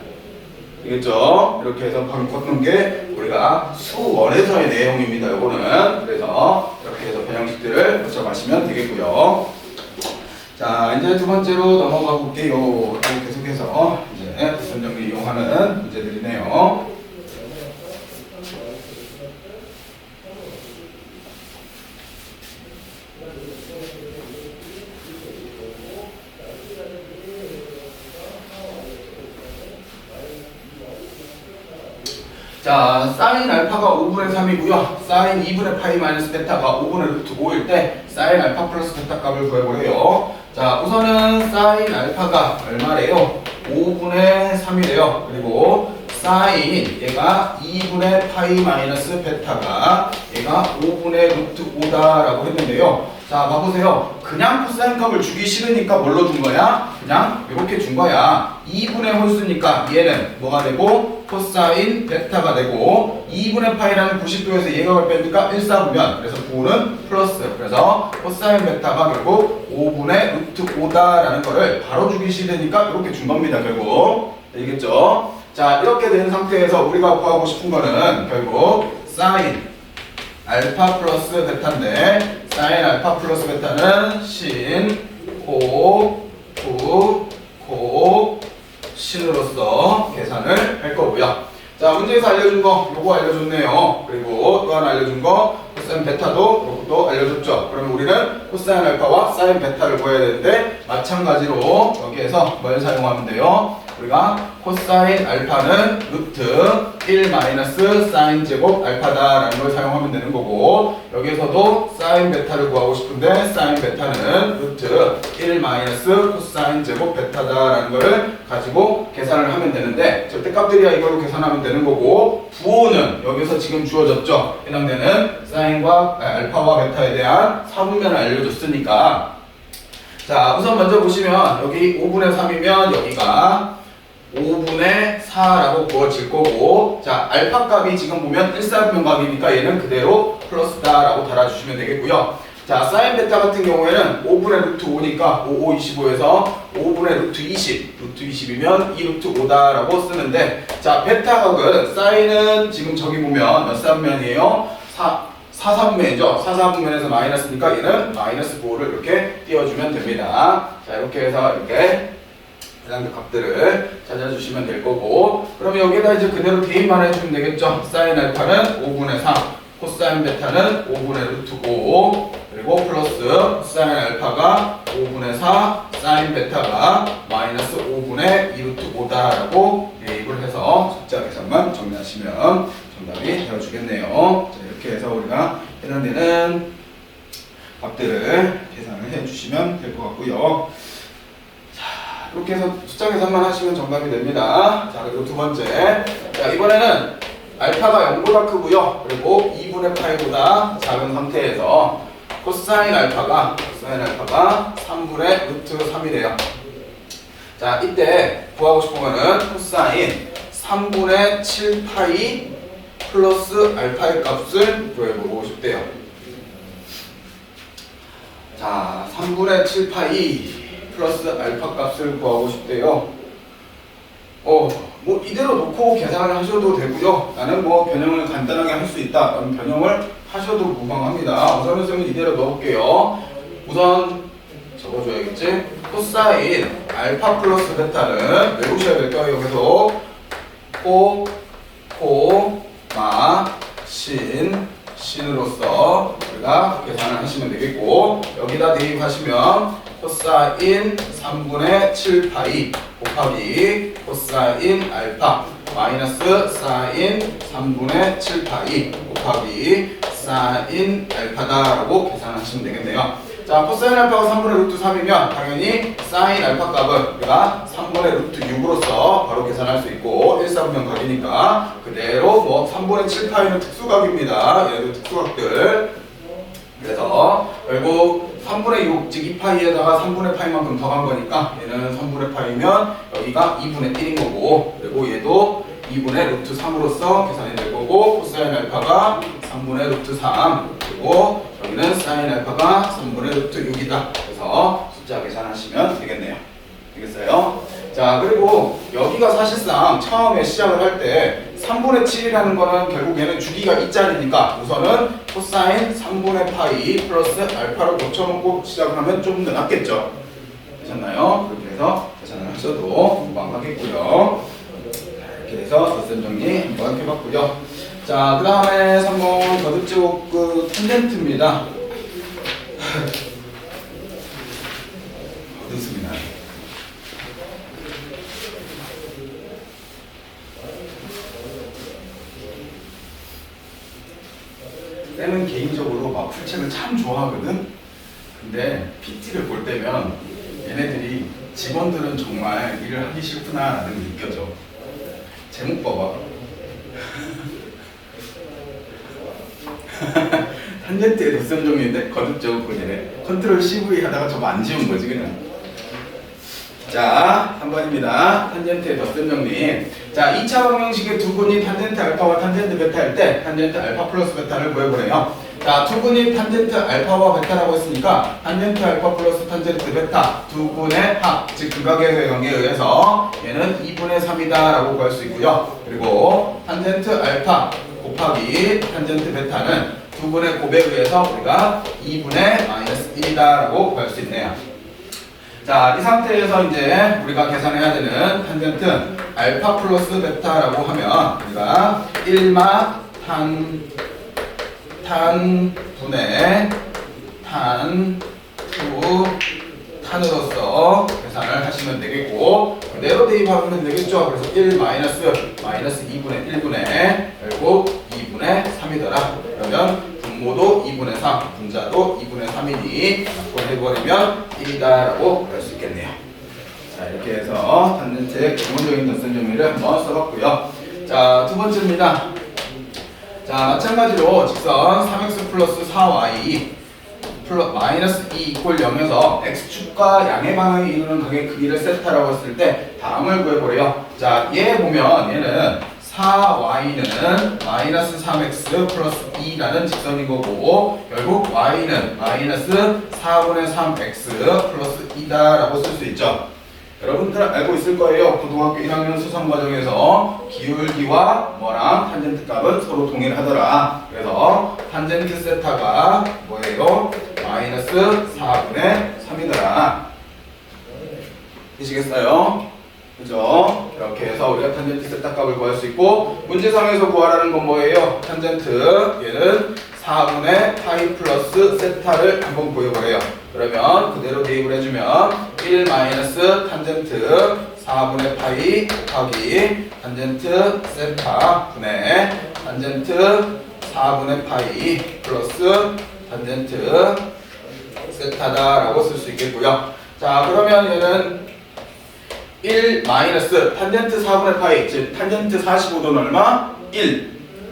알겠죠? 이렇게 해서 방금 걷는 게 우리가 수원에서의 내용입니다. 요거는 그래서 이렇게 해서 변형식들을 고쳐가시면 되겠고요. 자, 이제 두 번째로 넘어가 볼게요. 또 계속해서 이제 뒷선 정리 이용하는 문제들이네요. 자, 사인 알파가 5분의 3이고요. 사인 2분의 파이 마이너스 베타가 5분의 루트 5일 때 사인 알파 플러스 베타 값을 구해보래요. 자, 우선은 사인 알파가 얼마래요? 5분의 3이래요. 그리고 사인 얘가 2분의 파이 마이너스 베타가 얘가 5분의 루트 5다라고 했는데요. 자, 봐보세요. 그냥 코사인 값을 주기 싫으니까 뭘로 준 거야? 그냥 이렇게 준 거야. 2분의 홀수니까 얘는 뭐가 되고 코사인 베타가 되고 2분의 파이라는 90도에서 얘가 뭘 빼니까 1사분면 그래서 부호는 플러스. 그래서 코사인 베타가 결국 5분의 루트 5다라는 거를 바로 주기 싫으니까 이렇게 준 겁니다. 결국 알겠죠? 자, 이렇게 된 상태에서 우리가 구하고 싶은 거는 결국 사인 알파 플러스 베타인데 사인 알파 플러스 베타는 신, 코, 구, 코, 신으로서 계산을 할 거고요. 자, 문제에서 알려준 거 요거 알려줬네요. 그리고 또 하나 알려준 거 코사인 베타도 요것도 알려줬죠. 그러면 우리는 코사인 알파와 사인 베타를 구해야 되는데 마찬가지로 여기에서 뭘 사용하면 돼요? 우리가 코사인 알파는 루트 1 마이너스 사인 제곱 알파다라는 걸 사용하면 되는 거고 여기에서도 사인 베타를 구하고 싶은데 사인 베타는 루트 1 마이너스 코사인 제곱 베타다라는 걸 가지고 계산을 하면 되는데 절대값들이야 이걸로 계산하면 되는 거고 부호는 여기서 지금 주어졌죠. 해당되는 사인과 알파와 베타에 대한 사분면을 알려줬으니까 자, 우선 먼저 보시면 여기 5분의 3이면 여기가 5분의 4라고 구워질 거고 자, 알파 값이 지금 보면 1사분면 값이니까 얘는 그대로 플러스다 라고 달아주시면 되겠고요. 자, 사인 베타 같은 경우에는 5분의 루트 5니까 5, 5, 25에서 5분의 루트 20 루트 20이면 2 루트 5다 라고 쓰는데 자, 베타 값은 사인은 지금 저기 보면 몇 사분면이에요? 4사분면이죠. 4사분면에서 마이너스니까 얘는 마이너스 부호를 이렇게 띄워주면 됩니다. 자, 이렇게 해서 이렇게 해당된 값들을 찾아주시면 될 거고 그러면 여기에다 이제 그대로 대입만 해주면 되겠죠. 사인 알파는 5분의 4 코사인 베타는 5분의 루트 5 그리고 플러스 사인 알파가 5분의 4 사인 베타가 마이너스 5분의 2 루트 5다라고 대입을 해서 숫자 계산만 정리하시면 정답이 되어주겠네요. 자, 이렇게 해서 우리가 해당되는 값들을 계산을 해주시면 될 것 같고요. 이렇게 해서 숫자 계산만 하시면 정답이 됩니다. 자, 그리고 두 번째. 자, 이번에는 알파가 0보다 크고요. 그리고 2분의 파이보다 작은 상태에서 코사인 알파가 3분의 루트 3이래요. 자, 이때 구하고 싶은 거는 코사인 3분의 7파이 플러스 알파의 값을 구해보고 싶대요. 자, 3분의 7파이 플러스 알파 값을 구하고 싶대요. 뭐 이대로 놓고 계산을 하셔도 되고요. 나는 뭐 변형을 간단하게 할 수 있다. 그럼 변형을 하셔도 무방합니다. 우선은 쌤은 이대로 넣을게요. 우선 적어줘야겠지. 코사인 알파 플러스 베타는 외우셔야 될까요? 여기서 신으로서 우리가 계산을 하시면 되겠고 여기다 대입하시면 코사인 3분의 7파이 곱하기 코사인 알파 마이너스 사인 3분의 7파이 곱하기 사인 알파다라고 계산하시면 되겠네요. 자, 코사인 알파가 3분의 루트 3이면 당연히 사인 알파 값은 우리가 3분의 루트 6으로서 바로 계산할 수 있고 1사분면 각이니까 그대로 뭐 3분의 7파이는 특수각입니다. 얘도 특수각들 그래서 결국 3분의 6, 즉 2파이에다가 3분의 파이만큼 더 간 거니까 얘는 3분의 파이면 여기가 2분의 1인 거고, 그리고 얘도 2분의 루트 3으로서 계산이 될 거고, 코사인 알파가 3분의 루트 3, 그리고 여기는 사인 알파가 3분의 루트 6이다. 그래서 숫자 계산하시면 되겠네요. 되겠어요? 자, 그리고 여기가 사실상 처음에 시작을 할 때 3분의 7이라는 거는 결국 얘는 주기가 2짜리니까 우선은 코사인 3분의 파이 플러스 알파로 고쳐놓고 시작을 하면 좀 더 낫겠죠? 되셨나요? 그렇게 해서 계산을 하셔도 금방 하겠고요. 이렇게 해서 덧셈 정리 한번 해봤고요. 자, 그 다음에 3번 거듭제곱 그 탄젠트입니다. 어둡습니다. 쌤은 개인적으로 막 풀책을 참 좋아하거든. 근데 PT를 볼 때면 얘네들이 직원들은 정말 일을 하기 싫구나 라는 게 느껴져. 제목 봐봐. 탄젠트의 덧셈 정리인데 거듭제곱 분이래. 컨트롤 CV 하다가 저거 안 지운 거지 그냥. 자, 3번입니다. 탄젠트의 덧셈 정리. 자, 2차 방정식의 두근이 탄젠트 알파와 탄젠트 베타일 때 탄젠트 알파 플러스 베타를 구해보래요. 자, 두근이 탄젠트 알파와 베타라고 했으니까 탄젠트 알파 플러스 탄젠트 베타 두근의 합, 즉 극악의 관계에 의해서 얘는 2분의 3이다 라고 구할 수 있고요. 그리고 탄젠트 알파 곱하기 탄젠트 베타는 두근의 곱에 의해서 우리가 2분의 마이너스 1이다 라고 구할 수 있네요. 자, 이 상태에서 이제 우리가 계산해야 되는 탄젠트 알파 플러스 베타라고 하면 우리가 1마 탄분의 탄으로서 계산을 하시면 되겠고, 그대로 대입하면 되겠죠. 그래서 1 마이너스 2분의 1분의 결국 2분의 3이더라. 그러면 분모도 2분의 3, 분자도 2분의 3이니 해버리면 1이다 라고 할 수 있겠네요. 자, 이렇게 해서 탄젠트의 기본적인 덧셈 정리를 한번 써봤고요. 자, 두 번째입니다. 자, 마찬가지로 직선 3x 플러스 4y 마이너스 2 이퀄 0에서 x축과 양의 방향에 이루는 각의 크기를 세타라고 했을 때 다음을 구해보래요. 자, 얘 보면 얘는 4y는 마이너스 3x 플러스 2라는 직선인 거고, 결국 y는 마이너스 4분의 3x 플러스 2다 라고 쓸 수 있죠. 여러분들 알고 있을 거예요. 고등학교 1학년 수성 과정에서 기울기와 뭐랑 탄젠트 값은 서로 동일하더라. 그래서 탄젠트 세타가 뭐예요? 마이너스 4분의 3이더라. 되시겠어요? 그죠? 이렇게 해서 우리가 탄젠트 세타 값을 구할 수 있고, 문제상에서 구하라는 건 뭐예요? 탄젠트 얘는 4분의 파이 플러스 세타를 한번 구해보래요. 그러면 그대로 대입을 해주면 1 마이너스 탄젠트 4분의 파이 곱하기 탄젠트 세타 분의 탄젠트 4분의 파이 플러스 탄젠트 세타다 라고 쓸 수 있겠고요. 자, 그러면 얘는 1 마이너스 탄젠트 4분의 파이, 즉 탄젠트 45도는 얼마? 1.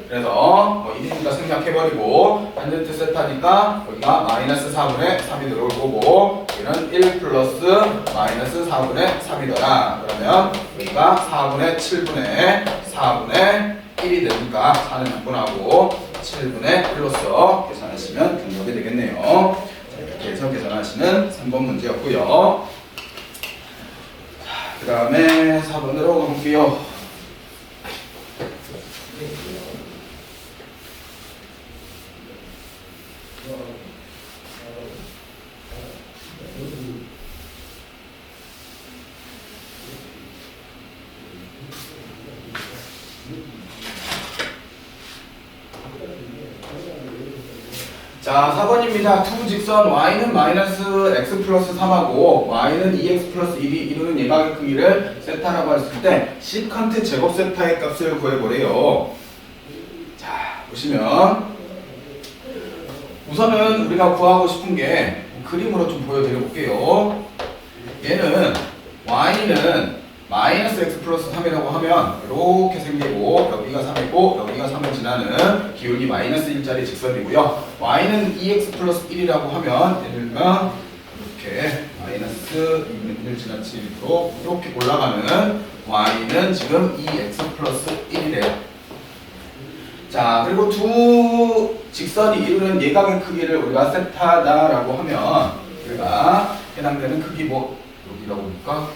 그래서 뭐 1이니까 생략해버리고 탄젠트 세타니까 여기가 마이너스 4분의 3이 들어올 거고, 얘는 1 플러스 마이너스 4분의 3이더라. 그러면 여기가 4분의 7분의 4분의 1이 되니까 4는 약분하고 7분의 1로서 계산하시면 등록이 되겠네요. 자, 이렇게 해서 계산하시는 3번 문제였고요. 그 다음에 4번으로 가볼게요. 자, 4번입니다. 두 직선 y는 마이너스 x 플러스 3하고 y는 2x 플러스 1이 이루는 예각의 크기를 세타라고 했을 때 시컨트 제곱 세타의 값을 구해보래요. 자, 보시면 우선은 우리가 구하고 싶은 게 그림으로 좀 보여드려 볼게요. 얘는 y는 마이너스 x 플러스 3이라고 하면 이렇게 생기고 여기가 3이고 여기가 3을 지나는 기울기 마이너스 1짜리 직선이고요. y는 2x 플러스 1이라고 하면 예를 들면 이렇게 마이너스 2분의 1을 지나치도록 이렇게 올라가는 y는 지금 2x 플러스 1이래요. 자, 그리고 두 직선이 이루는 예각의 크기를 우리가 세타다라고 하면 우리가 해당되는 크기 뭐 여기라고 볼까?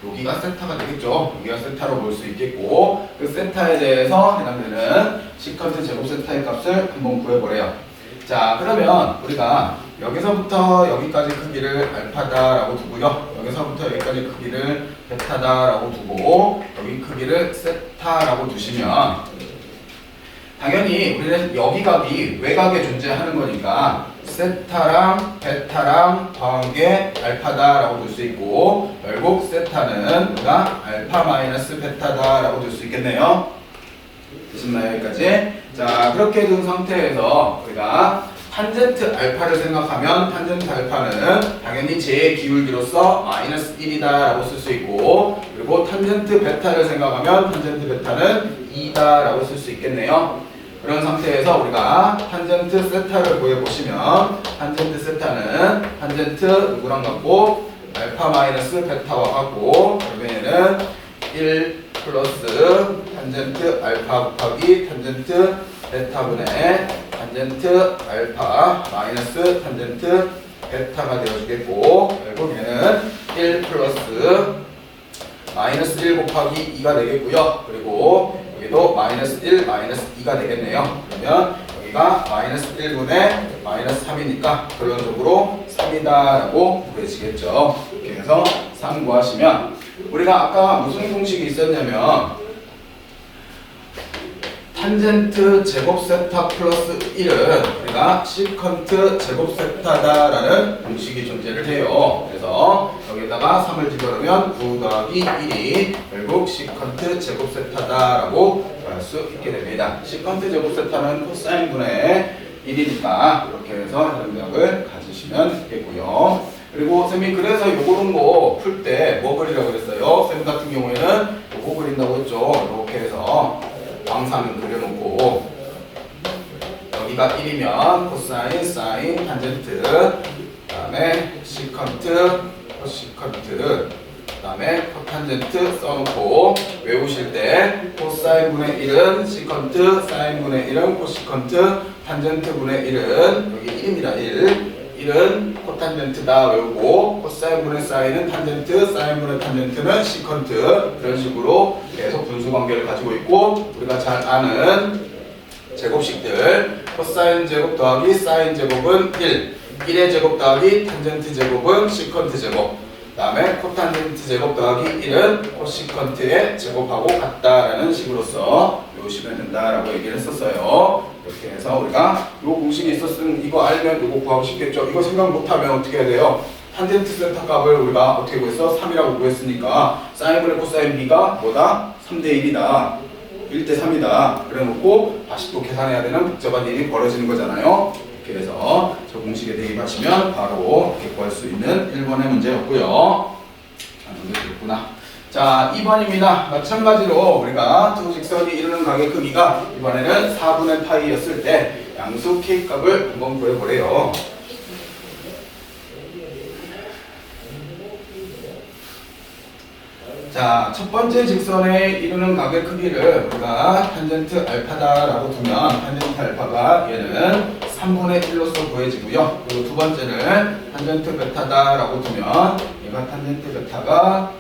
여기가 세타가 되겠죠. 여기가 세타로 볼 수 있겠고 그 세타에 대해서 해당되는 시컨트 제곱 세타의 값을 한번 구해보래요. 자, 그러면 우리가 여기서부터 여기까지 크기를 알파다라고 두고요. 여기서부터 여기까지 크기를 베타다라고 두고 여기 크기를 세타라고 두시면 당연히 우리는 여기 값이 외곽에 존재하는 거니까 세타랑 베타랑 더한 게 알파다라고 둘 수 있고 결국 세타는 우리가 알파 마이너스 베타다라고 둘 수 있겠네요. 되셨나요? 여기까지? 자, 그렇게 둔 상태에서 우리가 탄젠트 알파를 생각하면 탄젠트 알파는 당연히 제 기울기로서 마이너스 1이다 라고 쓸 수 있고 그리고 탄젠트 베타를 생각하면 탄젠트 베타는 2다 라고 쓸 수 있겠네요. 그런 상태에서 우리가 탄젠트 세타를 구해보시면 탄젠트 세타는 탄젠트 누구랑 같고 알파 마이너스 베타와 같고 그러면은 1 플러스 탄젠트 알파 곱하기 탄젠트 베타분의 탄젠트 알파 마이너스 탄젠트 베타가 되어주겠고 결국 얘는 1 플러스 마이너스 1 곱하기 2가 되겠고요. 그리고 여기도 마이너스 1 마이너스 2가 되겠네요. 그러면 여기가 마이너스 1분의 마이너스 3이니까 결론적으로 3이다 라고 구해지겠죠. 이렇게 해서 3 구하시면 우리가 아까 무슨 공식이 있었냐면 탄젠트 제곱 세타 플러스 1은 우리가 시컨트 제곱 세타다라는 공식이 존재를 해요. 그래서 여기다가 3을 집어넣으면 9 더하기 1이 결국 시컨트 제곱 세타다라고 할 수 있게 됩니다. 시컨트 제곱 세타는 코사인분의 1이니까 이렇게 해서 정답을 가지시면 되겠고요. 그리고 쌤이 그래서 요거는 거 풀 때 뭐 그리라고 그랬어요? 쌤 같은 경우에는 요거 그린다고 했죠. 이렇게 해서 방사는 그려놓고 여기가 1이면 코사인, 사인, 탄젠트 그 다음에 시컨트, 코시컨트 그 다음에 코탄젠트 써놓고 외우실 때 코사인분의 1은 시컨트, 사인분의 1은 코시컨트, 탄젠트분의 1은 여기 1입니다. 1은 코탄젠트다 외우고 코사인분의 사인은 탄젠트, 사인분의 탄젠트는 시컨트 이런 식으로 계속 분수관계를 가지고 있고 우리가 잘 아는 제곱식들 코사인 제곱 더하기 사인 제곱은 1의 제곱 더하기 탄젠트 제곱은 시컨트 제곱 그 다음에 코탄젠트 제곱 더하기 1은 코시컨트의 제곱하고 같다라는 식으로서 외우시면 된다라고 얘기를 했었어요. 이렇게 해서 우리가 이 공식이 있었으면 이거 알면 이거 구하고 싶겠죠. 이거 생각 못하면 어떻게 해야 돼요? 탄젠트 세타 값을 우리가 어떻게 구했어? 3이라고 구했으니까 사인분의 코사인 b가 뭐다? 3대 1이다. 1대 3이다. 그래 놓고 다시 또 계산해야 되는 복잡한 일이 벌어지는 거잖아요. 이렇게 해서 저 공식에 대입하시면 바로 이렇게 구할 수 있는 1번의 문제였고요. 됐구나. 자, 2번입니다. 마찬가지로 우리가 두 직선이 이루는 각의 크기가 이번에는 4분의 파이였을 때 양수 k 값을 한번 구해보래요. 자, 첫 번째 직선에 이루는 각의 크기를 우리가 탄젠트 알파다라고 두면 탄젠트 알파가 얘는 3분의 1로서 구해지고요. 그리고 두 번째는 탄젠트 베타다라고 두면 얘가 탄젠트 베타가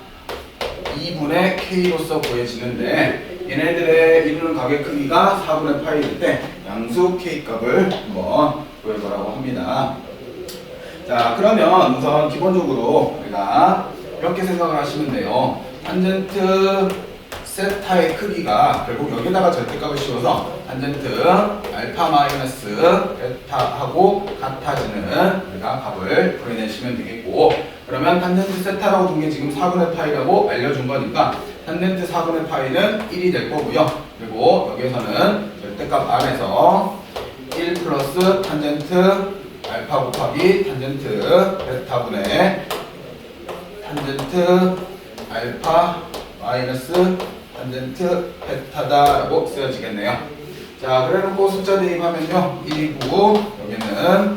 2분의 k로서 구해지는데 얘네들의 이루는 각의 크기가 4분의 파이일 때 양수 k 값을 한번 구해보라고 합니다. 자, 그러면 우선 기본적으로 우리가 이렇게 생각을 하시면 돼요. 탄젠트 세타의 크기가 결국 여기다가 절대값을 씌워서 탄젠트 알파 마이너스 베타하고 같아지는 우리가 값을 구해내시면 되겠고 그러면 탄젠트 세타라고 둔 게 지금 4분의 파이라고 알려준 거니까 탄젠트 4분의 파이는 1이 될 거고요. 그리고 여기에서는 절대값 안에서 1 플러스 탄젠트 알파 곱하기 탄젠트 베타분의 탄젠트 알파 마이너스 탄젠트 베타다라고 쓰여지겠네요. 자, 그래놓고 숫자 대입하면요 1이고 여기는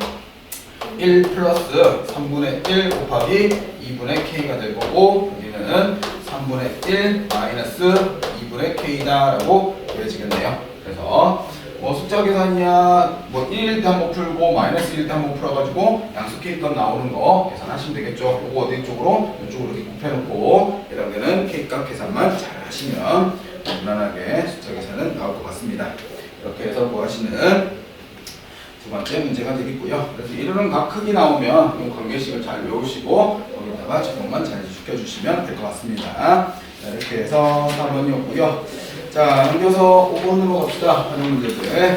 1 플러스 3분의 1 곱하기 2분의 k가 될 거고 여기는 3분의 1 마이너스 2분의 k다 라고 보여지겠네요. 그래서 뭐 숫자 계산이야 뭐 1일 때 한번 풀고 마이너스 1일 때 한번 풀어가지고 양수 k값 나오는 거 계산하시면 되겠죠. 요거 어디 쪽으로? 이쪽으로 이렇게 곱해놓고 해당되는 k값 계산만 잘 하시면 무난하게 숫자 계산은 나올 것 같습니다. 이렇게 해서 구하시는 두 번째 문제가 되겠고요. 그래서 이루는 각 크기 나오면 이 관계식을 잘 외우시고 거기다가 적용만 잘 시켜주시면 될 것 같습니다. 자, 이렇게 해서 4번이었고요. 자, 넘겨서 5번으로 갑시다. 활용 문제들.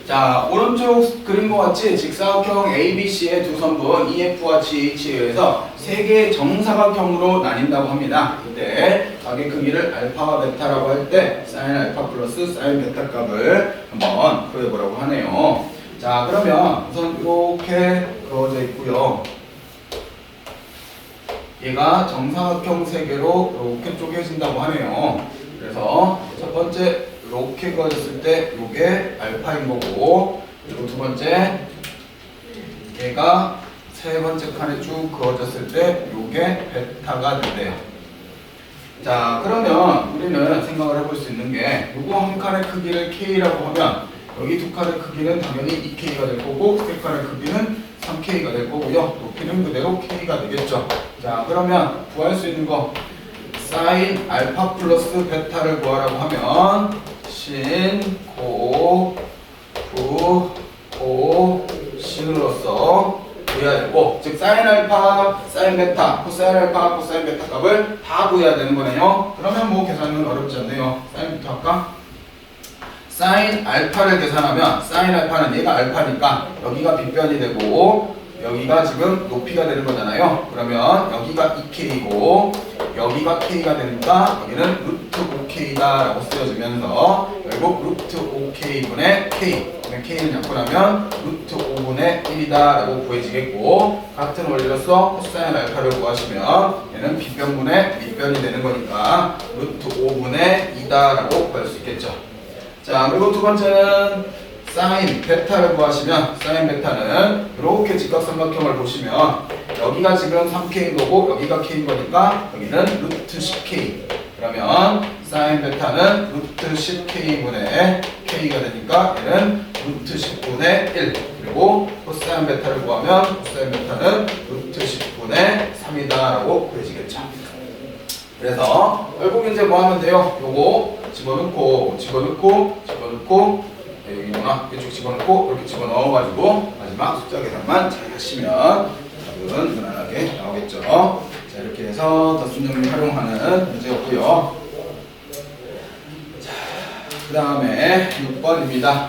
자, 오른쪽 그림과 같이 직사각형 ABC의 두 선분 EF와 GH에 의해서 세 개의 정사각형으로 나뉜다고 합니다. 이때 각의 크기를 알파와 베타라고 할 때 사인 알파 플러스 사인 베타 값을 한번 구해보라고 하네요. 자, 그러면 우선 이렇게 그어져 있고요. 얘가 정사각형 세 개로 이렇게 쪼개진다고 하네요. 그래서 첫 번째 이렇게 그어졌을 때 이게 알파인 거고, 그리고 두 번째 얘가 세 번째 칸에 쭉 그어졌을 때 이게 베타가 된대요. 자, 그러면 우리는 생각을 해볼 수 있는 게 이거 한 칸의 크기를 K라고 하면 여기 두 칸의 크기는 당연히 2K가 될 거고 세 칸의 크기는 3K가 될 거고요. 높이는 그대로 K가 되겠죠. 자, 그러면 구할 수 있는 거 사인 알파 플러스 베타를 구하라고 하면 신, 고, 부, 고, 신으로서 구해야 되고, 즉 사인 알파, 사인 베타, 코사인 알파, 코사인 베타 값을 다 구해야 되는 거네요. 그러면 뭐 계산은 어렵지 않네요. 사인부터 할까? 사인 알파를 계산하면 사인 알파는 얘가 알파니까 여기가 빗변이 되고 여기가 지금 높이가 되는 거잖아요. 그러면 여기가 2K고 여기가 K가 되니까 여기는 루트 5K다 라고 쓰여지면서 결국 루트 5K분의 K, K는 약분하면 루트 5분의 1이다 라고 구해지겠고, 같은 원리로서 코사인 알파를 구하시면 얘는 빗변분의 밑변이 되는 거니까 루트 5분의 2다 라고 구할 수 있겠죠. 자, 그리고 두 번째는 사인 베타를 구하시면 사인 베타는 이렇게 직각삼각형을 보시면 여기가 지금 3K인 거고 여기가 K인 거니까 여기는 루트 10K. 그러면 사인 베타는 루트 10K분의 K가 되니까 얘는 루트 10분의 1. 그리고 코사인 베타를 구하면 코사인 베타는 루트 10분의 3이다 라고 구해지겠죠. 그래서 결국 이제 뭐 하면 돼요? 요거 집어넣고 여기구나. 이쪽 집어넣고 이렇게 집어넣어가지고 마지막 숫자 계산만 잘 하시면 답은 무난하게 나오겠죠. 자, 이렇게 해서 덧순 정리 활용하는 문제였고요. 자, 그 다음에 6번입니다.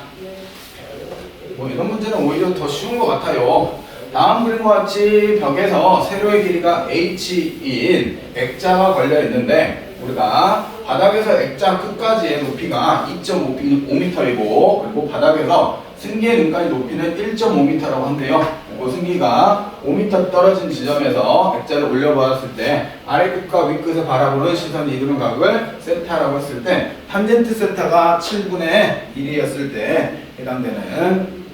뭐 이런 문제는 오히려 더 쉬운 것 같아요. 다음 그림과 같이 벽에서 세로의 길이가 h인 액자가 걸려 있는데 우리가 바닥에서 액자 끝까지의 높이가 2.5m이고 그리고 바닥에서 승기의 눈까지 높이는 1.5m라고 한대요. 그리고 승기가 5m 떨어진 지점에서 액자를 올려보았을 때 아래 끝과 위 끝에 바라보는 시선이 이루는 각을 세타라고 했을 때 탄젠트 세타가 7분의 1이었을 때 해당되는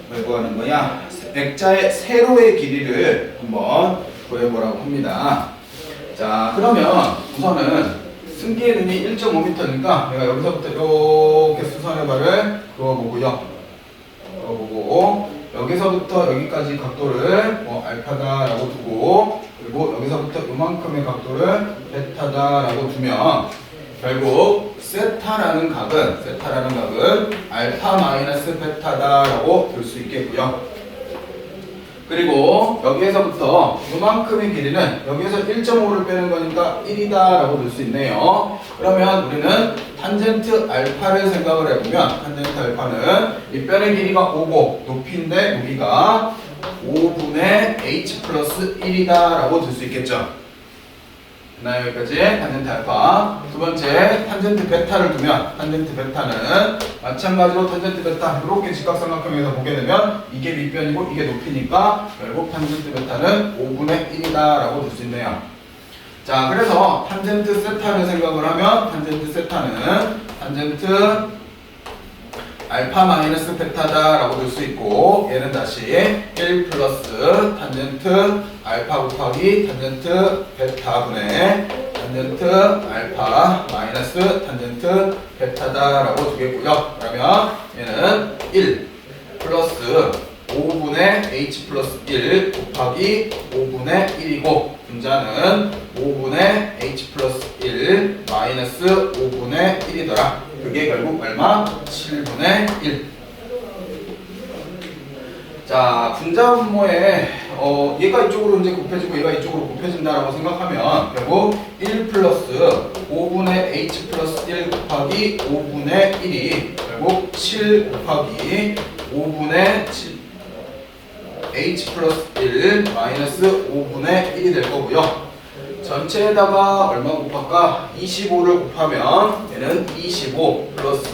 뭘 구하는 거냐? 액자의 세로의 길이를 한번 구해보라고 합니다. 자, 그러면 우선은 승기의 눈이 1.5m니까 내가 여기서부터 이렇게 수선의 발을 그어보고요. 그어보고 여기서부터 여기까지 각도를 뭐 알파다라고 두고 그리고 여기서부터 이만큼의 각도를 베타다라고 두면 결국 세타라는 각은 알파 마이너스 베타다라고 볼 수 있겠고요. 그리고 여기에서부터 이만큼의 길이는 여기에서 1.5를 빼는 거니까 1이다 라고 볼 수 있네요. 그러면 우리는 탄젠트 알파를 생각을 해보면 탄젠트 알파는 밑변의 길이가 5고 높이인데 여기가 5분의 h 플러스 1이다 라고 들 수 있겠죠. 됐나요? 여기까지 탄젠트 알파. 두 번째 탄젠트 베타를 두면 탄젠트 베타는 마찬가지로 탄젠트 베타 이렇게 직각삼각형에서 보게 되면 이게 밑변이고 이게 높이니까 결국 탄젠트 베타는 5분의 1이다 라고 둘 수 있네요. 자, 그래서 탄젠트 세타를 생각을 하면 탄젠트 세타는 탄젠트 알파 마이너스 베타다 라고 둘 수 있고, 얘는 다시 1 플러스 탄젠트 알파 곱하기 탄젠트 베타 분의 탄젠트 알파 마이너스 탄젠트 베타다 라고 두겠고요. 그러면 얘는 1 플러스 5분의 h 플러스 1 곱하기 5분의 1이고, 분자는 5분의 h 플러스 1 마이너스 5분의 1이더라. 그게 결국 얼마? 7분의 1. 자, 분자 분모에 얘가 이쪽으로 이제 곱해지고 얘가 이쪽으로 곱해진다라고 생각하면 결국 1 플러스 5분의 h 플러스 1 곱하기 5분의 1이 결국 7 곱하기 5분의 7 h 플러스 1 마이너스 5분의 1이 될 거고요. 전체에다가 얼마 곱할까? 25를 곱하면 얘는 25 플러스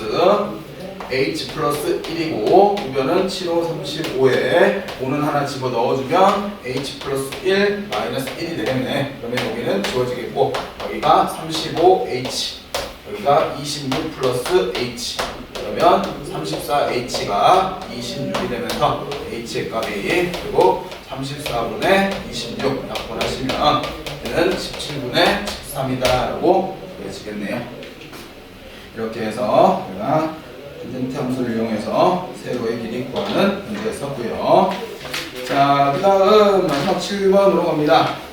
h 플러스 1이고, 우변은 7, 5, 35에 5는 하나 집어 넣어주면 h 플러스 1 마이너스 1이 되겠네. 그러면 여기는 지워지겠고, 여기가 35h, 여기가 26 플러스 h, 그러면 34h가 26이 되면서 h의 값이 그리고 34분의 26 약분하시면 얘는 17분의 13이다 라고 되어지겠네요. 이렇게 해서 우리가 탄젠트 함수를 이용해서 세로의 길이 구하는 문제였었고요. 자, 그 다음 마지막 7번으로 갑니다.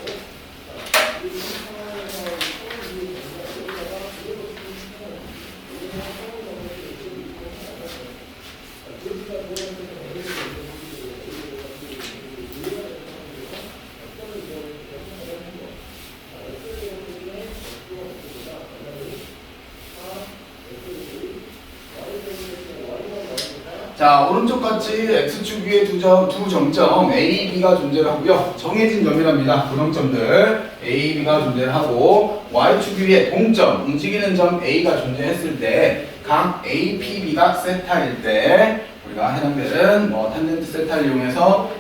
자, 오른쪽 같이 x축 위에 두 정점 A, B가 존재를 하고요. 정해진 점이랍니다. 고정점들 A, B가 존재를 하고, y축 위에 동점, 움직이는 점 A가 존재했을 때 각 A, P, B가 세타일 때 우리가 해당되는 탄젠트 세타를 이용해서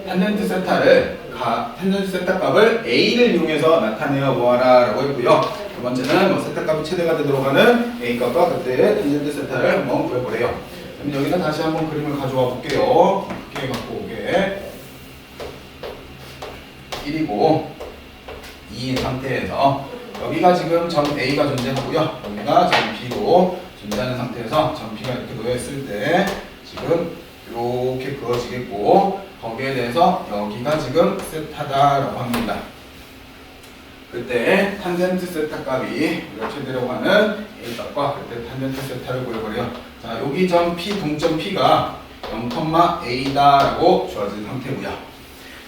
탄젠트 세타 값을 A를 이용해서 나타내어 보아라 라고 했고요. 두 번째는 세타 값이 최대가 되도록 하는 A 값과 그때의 탄젠트 세타를 한번 구해보래요. 그럼 여기는 다시 한번 그림을 가져와 볼게요. 크게 갖고 오게. 1이고 2인 상태에서 여기가 지금 점 A가 존재하고요. 여기가 점 B로 존재하는 상태에서 점 B가 이렇게 놓여있을 때 지금 이렇게 그어지겠고, 거기에 대해서 여기가 지금 세타다라고 합니다. 그때 탄젠트 세타 값이 우리가 최대로 하는 A 값과 그때 탄젠트 세타를 구해버려. 자, 여기 점 P, 동점 P가 0,A다라고 주어진 상태고요.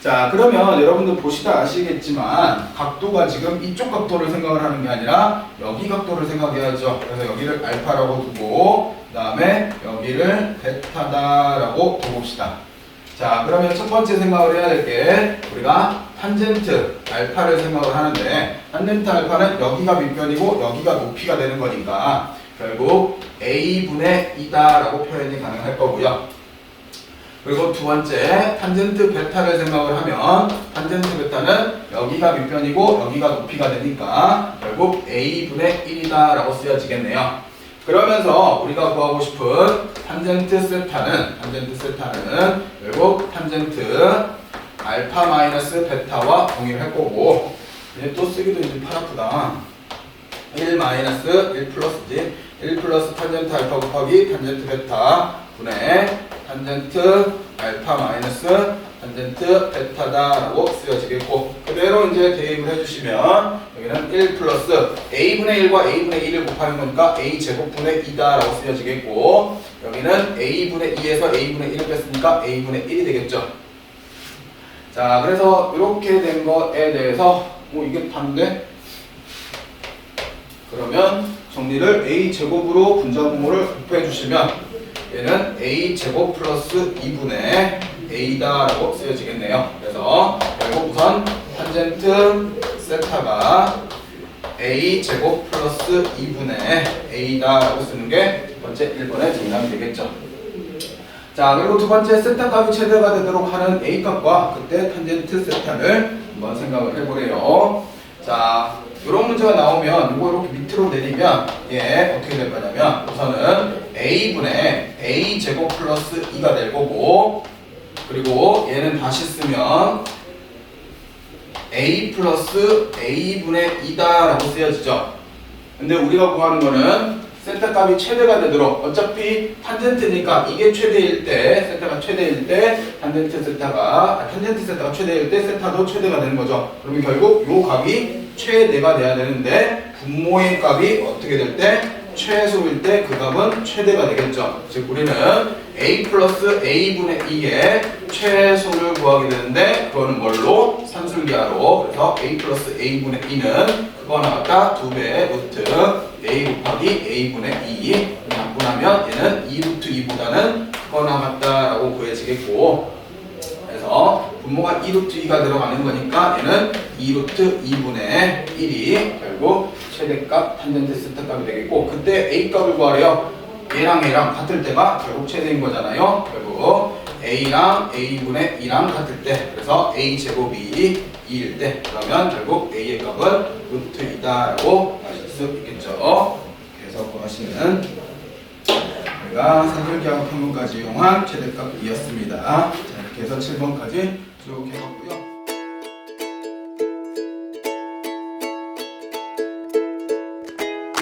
자, 그러면 여러분들 보시다 아시겠지만 각도가 지금 이쪽 각도를 생각을 하는 게 아니라 여기 각도를 생각해야죠. 그래서 여기를 알파라고 두고 그 다음에 여기를 베타다라고 둬봅시다. 자, 그러면 첫 번째 생각을 해야 될 게 우리가 탄젠트 알파를 생각을 하는데, 탄젠트 알파는 여기가 밑변이고 여기가 높이가 되는 거니까 결국 A분의 2다라고 표현이 가능할 거고요. 그리고 두 번째 탄젠트 베타를 생각을 하면 탄젠트 베타는 여기가 밑변이고 여기가 높이가 되니까 결국 A분의 1이다라고 쓰여지겠네요. 그러면서 우리가 구하고 싶은 탄젠트 세타는 결국 탄젠트 알파 마이너스 베타와 동일할 거고, 이제 또 쓰기도 이제 팔 아프다. 1 마이너스 1 플러스지. 1 플러스 탄젠트 알파 곱하기 탄젠트 베타 분의 탄젠트 알파 마이너스 탄젠트 베타다라고 쓰여지겠고, 그대로 이제 대입을 해주시면 여기는 1 플러스 a분의 1과 a분의 1을 곱하는 거니까 a 제곱분의 2다라고 쓰여지겠고, 여기는 a분의 2에서 a분의 1을 뺐으니까 a분의 1이 되겠죠. 자, 그래서 이렇게 된 거에 대해서 이게 다른데? 그러면 정리를 a 제곱으로 분자 분모를 곱해 주시면 얘는 a 제곱 플러스 2분의 a다라고 쓰여지겠네요. 그래서 결국 우선 탄젠트 세타가 a 제곱 플러스 2분의 a다라고 쓰는 게 첫 번째 1번의 정답이 되겠죠. 자, 그리고 두 번째 세타 값이 최대가 되도록 하는 a 값과 그때 탄젠트 세타를 한번 생각을 해보래요. 자, 이런 문제가 나오면 이거 이렇게 밑으로 내리면 얘 어떻게 될 거냐면 우선은 a분의 a 제곱 플러스 2가 될 거고, 그리고 얘는 다시 쓰면 a 플러스 a분의 2다라고 쓰여지죠. 근데 우리가 구하는 거는 세타 값이 최대가 되도록, 어차피 탄젠트니까 이게 최대일 때, 세타가 최대일 때 탄젠트 세타가 최대일 때 세타도 최대가 되는 거죠. 그러면 결국 요 값이 최대가 돼야 되는데 분모의 값이 어떻게 될 때? 최소일 때 그 값은 최대가 되겠죠. 즉 우리는 a 플러스 a분의 2의 최소를 구하게 되는데 그거는 뭘로? 산술기하로. 그래서 a 플러스 a분의 2는 그거 나왔다 2배 루트 a 곱하기 a분의 2 약분하면 얘는 2 루트 2보다는 그거 나왔다라고 구해지겠고, 그래서 분모가 2 루트 2가 들어가는 거니까 얘는 2 루트 2분의 1이 결국 최대값 탄젠트 세타 값이 되겠고, 그때 a 값을 구하래요. 얘랑 같을 때가 결국 최대인 거잖아요. 결국 a랑 a분의 2랑 같을 때, 그래서 a 제곱이 2일 때, 그러면 결국 a의 값은 루트 2다라고 하실 수 있겠죠. 그래서 구하시는 우리가 산술기하고 평균까지 이용한 최대값 2였습니다. 자, 이렇게 해서 7번까지 쭉 해봤고요.